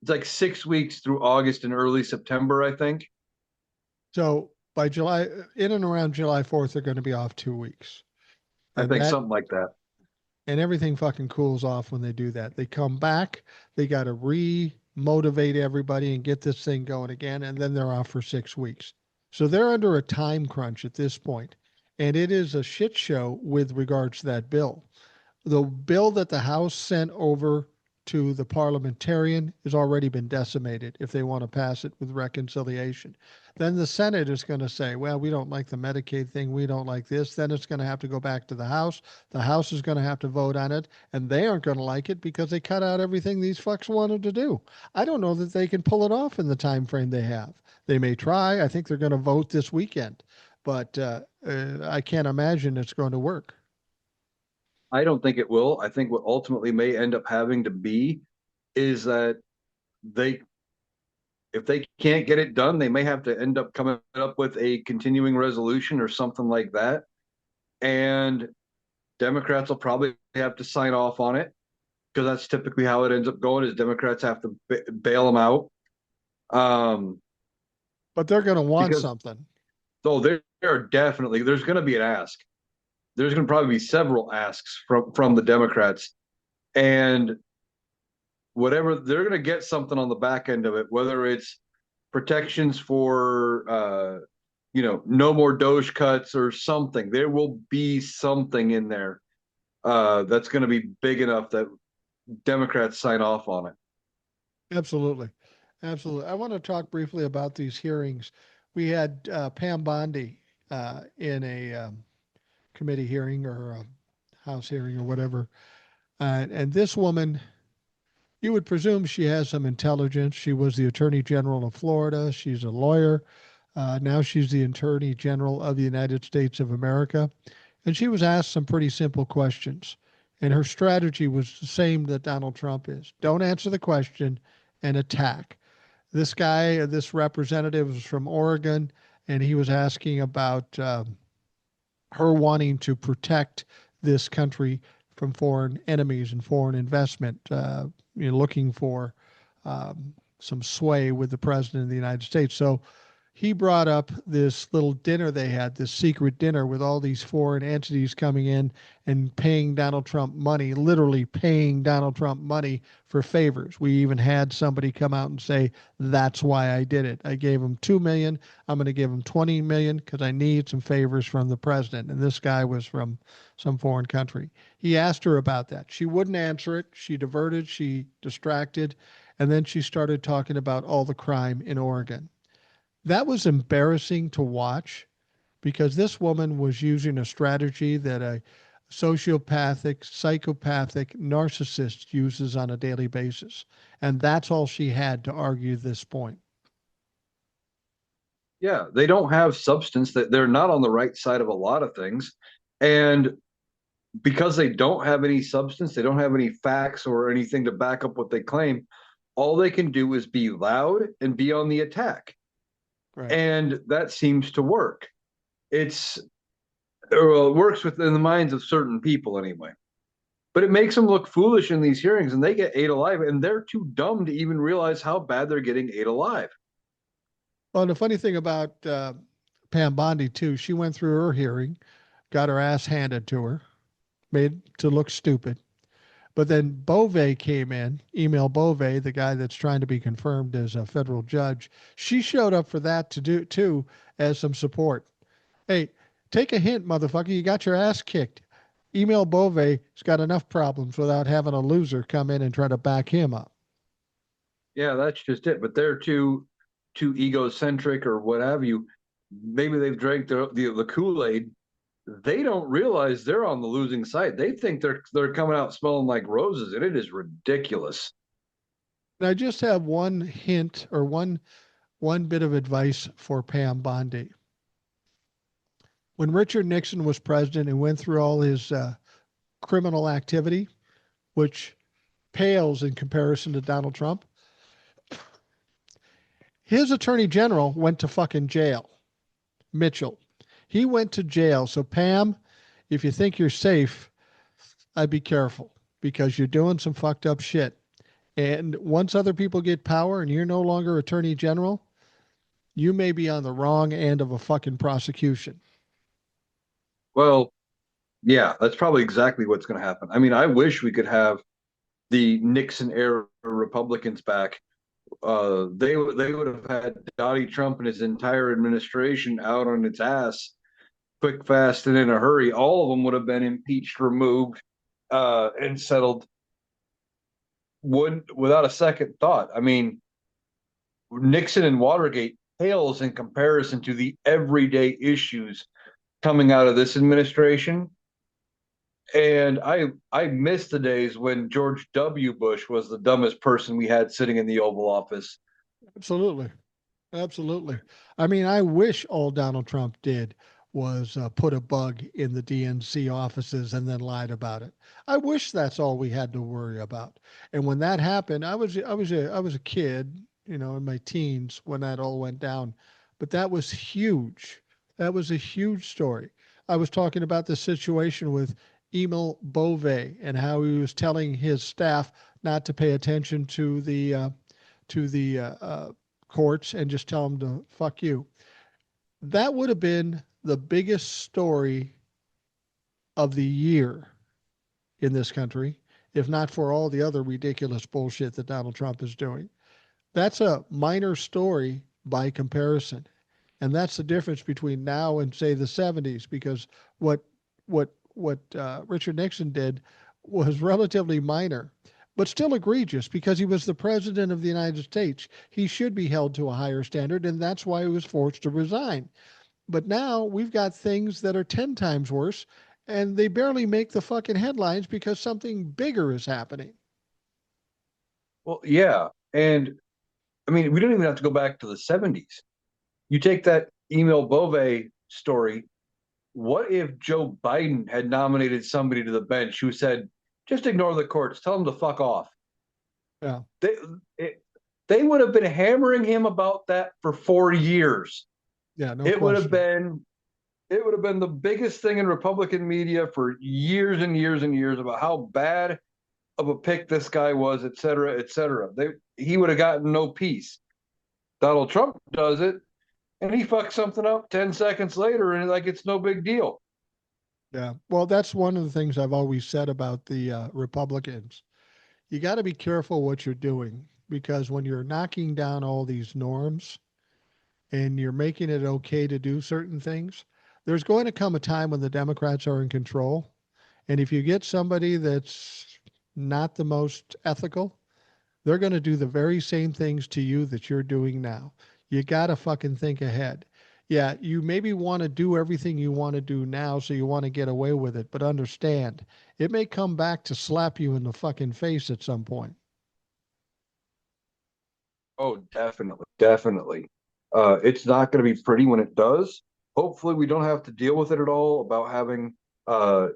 it's like 6 weeks through August and early September, I think. So by July, in and around July 4th, they're going to be off 2 weeks. I And think that something like that. and everything fucking cools off when they do that. They come back, they got to re motivate everybody and get this thing going again, and then they're off for 6 weeks. So they're under a time crunch at this point, and it is a shit show with regards to that bill. The bill that the House sent over to the parliamentarian has already been decimated if they want to pass it with reconciliation. Then the Senate is going to say, well, we don't like the Medicaid thing. We don't like this. Then it's going to have to go back to the House. The House is going to have to vote on it, and they aren't going to like it because they cut out everything these fucks wanted to do. I don't know that they can pull it off in the time frame they have. They may try. I think they're going to vote this weekend, but I can't imagine it's going to work. I don't think it will. I think what ultimately may end up having to be is that they if they can't get it done, they may have to end up coming up with a continuing resolution or something like that. And Democrats will probably have to sign off on it because that's typically how it ends up going is Democrats have to bail them out. Um, But they're going to want because something. though there are definitely there's going to be an ask. There's going to probably be several asks from the Democrats, and whatever they're going to get something on the back end of it, whether it's protections for no more Doge cuts or something. There will be something in there that's going to be big enough that Democrats sign off on it. Absolutely. Absolutely. I want to talk briefly about these hearings. We had Pam Bondi in a committee hearing or a House hearing or whatever. And this woman, you would presume she has some intelligence. She was the Attorney General of Florida. She's a lawyer. Now she's the Attorney General of the United States of America. And she was asked some pretty simple questions. And her strategy was the same that Donald Trump is: don't answer the question and attack. This guy, this representative, was from Oregon, and he was asking about her wanting to protect this country from foreign enemies and foreign investment, looking for some sway with the president of the United States. So he brought up this little dinner they had, this secret dinner with all these foreign entities coming in and paying Donald Trump money, literally paying Donald Trump money for favors. We even had somebody come out and say, that's why I did it. I gave him 2 million. I'm going to give him 20 million because I need some favors from the president. And this guy was from some foreign country. He asked her about that. She wouldn't answer it. She diverted, she distracted, and then she started talking about all the crime in Oregon. That was embarrassing to watch because this woman was using a strategy that a sociopathic, psychopathic narcissist uses on a daily basis. And that's all she had to argue this point. Yeah, they don't have substance that they're not on the right side of a lot of things. And because they don't have any substance, they don't have any facts or anything to back up what they claim, all they can do is be loud and be on the attack. Right. And that seems to work. It's well, it works within the minds of certain people anyway. But it makes them look foolish in these hearings, and they get ate alive, and they're too dumb to even realize how bad they're getting ate alive. Well, and the funny thing about Pam Bondi, too, she went through her hearing, got her ass handed to her, made to look stupid. But then Bove came in, email Bove, the guy that's trying to be confirmed as a federal judge. She showed up for that to do too as some support. Hey, take a hint, motherfucker. You got your ass kicked. Email Bove has got enough problems without having a loser come in and try to back him up. Yeah, that's just it. But they're too egocentric or what have you. maybe they've drank the Kool-Aid. They don't realize they're on the losing side. They think they're coming out smelling like roses, and it is ridiculous. And I just have one hint or one bit of advice for Pam Bondi. When Richard Nixon was president and went through all his criminal activity, which pales in comparison to Donald Trump, his attorney general went to fucking jail. Mitchell. He went to jail. So, Pam, if you think you're safe, I'd be careful because you're doing some fucked up shit. And once other people get power and you're no longer attorney general, you may be on the wrong end of a fucking prosecution. Well, yeah, that's probably exactly what's going to happen. I mean, I wish we could have the Nixon era Republicans back. They would have had Donald Trump and his entire administration out on its ass, quick, fast, and in a hurry. All of them would have been impeached, removed, and settled without a second thought. I mean, Nixon and Watergate pales in comparison to the everyday issues coming out of this administration. And I miss the days when George W. Bush was the dumbest person we had sitting in the Oval Office. Absolutely. Absolutely. I mean, I wish all Donald Trump did was put a bug in the DNC offices and then lied about it. I wish that's all we had to worry about. And when that happened, I was a kid, in my teens when that all went down. But that was huge. That was a huge story. I was talking about the situation with Emil Bove and how he was telling his staff not to pay attention to the courts and just tell them to fuck you. That would have been the biggest story of the year in this country, if not for all the other ridiculous bullshit that Donald Trump is doing. That's a minor story by comparison. And that's the difference between now and say the 70s, because what Richard Nixon did was relatively minor, but still egregious because he was the president of the United States. He should be held to a higher standard, and that's why he was forced to resign. But now we've got things that are 10 times worse, and they barely make the fucking headlines because something bigger is happening. Well, yeah. And I mean, we don't even have to go back to the 70s. You take that Emil Bove story. What if Joe Biden had nominated somebody to the bench who said, just ignore the courts, tell them to fuck off? Yeah. They, it, they would have been hammering him about that for 4 years. Yeah, no It would have question. been it would have been the biggest thing in Republican media for years and years and years about how bad of a pick this guy was, et cetera, et cetera. He would have gotten no peace. Donald Trump does it, and he fucks something up 10 seconds later, and like it's no big deal. Yeah. Well, that's one of the things I've always said about the Republicans. You got to be careful what you're doing because when you're knocking down all these norms and you're making it okay to do certain things, there's going to come a time when the Democrats are in control. And if you get somebody that's not the most ethical, they're going to do the very same things to you that you're doing now. You got to fucking think ahead. Yeah, you maybe want to do everything you want to do now, so you want to get away with it, but understand it may come back to slap you in the fucking face at some point. Oh, definitely, definitely. It's not going to be pretty when it does. Hopefully, we don't have to deal with it at all about having,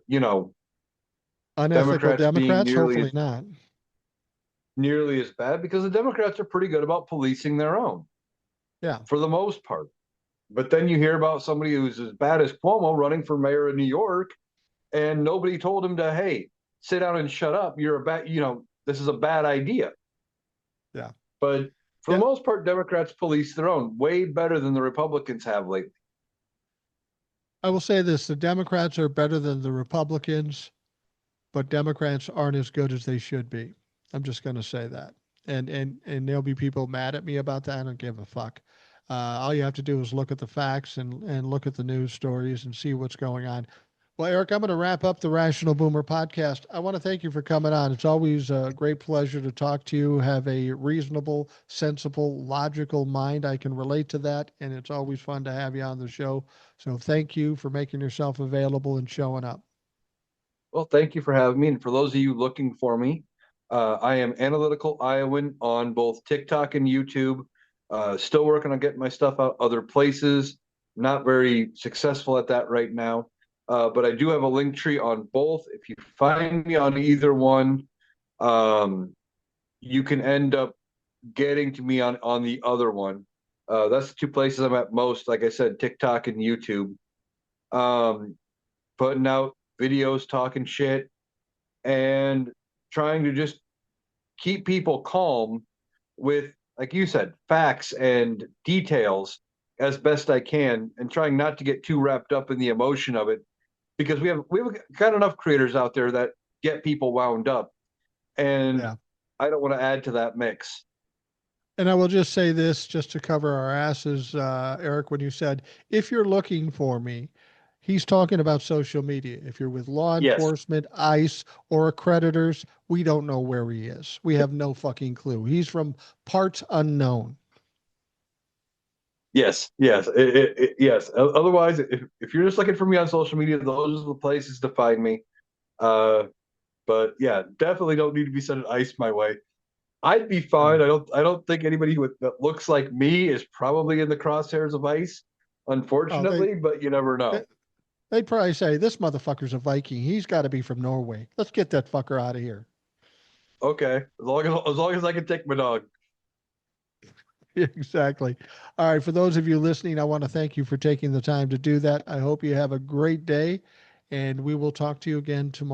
you know, Unethical Democrats being Democrats? Hopefully not. nearly as bad because the Democrats are pretty good about policing their own Yeah, for the most part. But then you hear about somebody who's as bad as Cuomo running for mayor of New York, and nobody told him to, hey, sit down and shut up. You're a bad, this is a bad idea. yeah, But for the yeah. most part, Democrats police their own way better than the Republicans have lately. I will say this: the Democrats are better than the Republicans, but Democrats aren't as good as they should be. I'm just going to say that. And there'll be people mad at me about that. I don't give a fuck. All you have to do is look at the facts and look at the news stories and see what's going on. Well, Eric, I'm going to wrap up the Rational Boomer podcast. I want to thank you for coming on. It's always a great pleasure to talk to you. Have a reasonable, sensible, logical mind. I can relate to that, and it's always fun to have you on the show. So thank you for making yourself available and showing up. Well, thank you for having me. And for those of you looking for me, I am Analytical Iowan on both TikTok and YouTube. Still working on getting my stuff out other places. Not very successful at that right now. But I do have a link tree on both. If you find me on either one, um, you can end up getting to me on the other one. That's the two places I'm at most. Like I said, TikTok and YouTube. Um, Putting out videos, talking shit, and trying to just keep people calm with, like you said, facts and details as best I can, and trying not to get too wrapped up in the emotion of it, because we have got enough creators out there that get people wound up, and Yeah. I don't want to add to that mix. And I will just say this just to cover our asses, Eric, when you said, if you're looking for me, he's talking about social media. If you're with law Yes, enforcement, ICE, or accreditors, we don't know where he is. We have no fucking clue. He's from parts unknown. yes. Otherwise, if you're just looking for me on social media, those are the places to find me. Uh, but yeah, definitely don't need to be sending ice my way. I'd be fine. No. I don't think anybody that looks like me is probably in the crosshairs of ice, Oh, they, unfortunately, but you never they, know. they'd probably say, this motherfucker's a Viking. He's got to be from Norway. Let's get that fucker out of here. Okay. As long as I can take my dog. Exactly. All right. For those of you listening, I want to thank you for taking the time to do that. I hope you have a great day, and we will talk to you again tomorrow.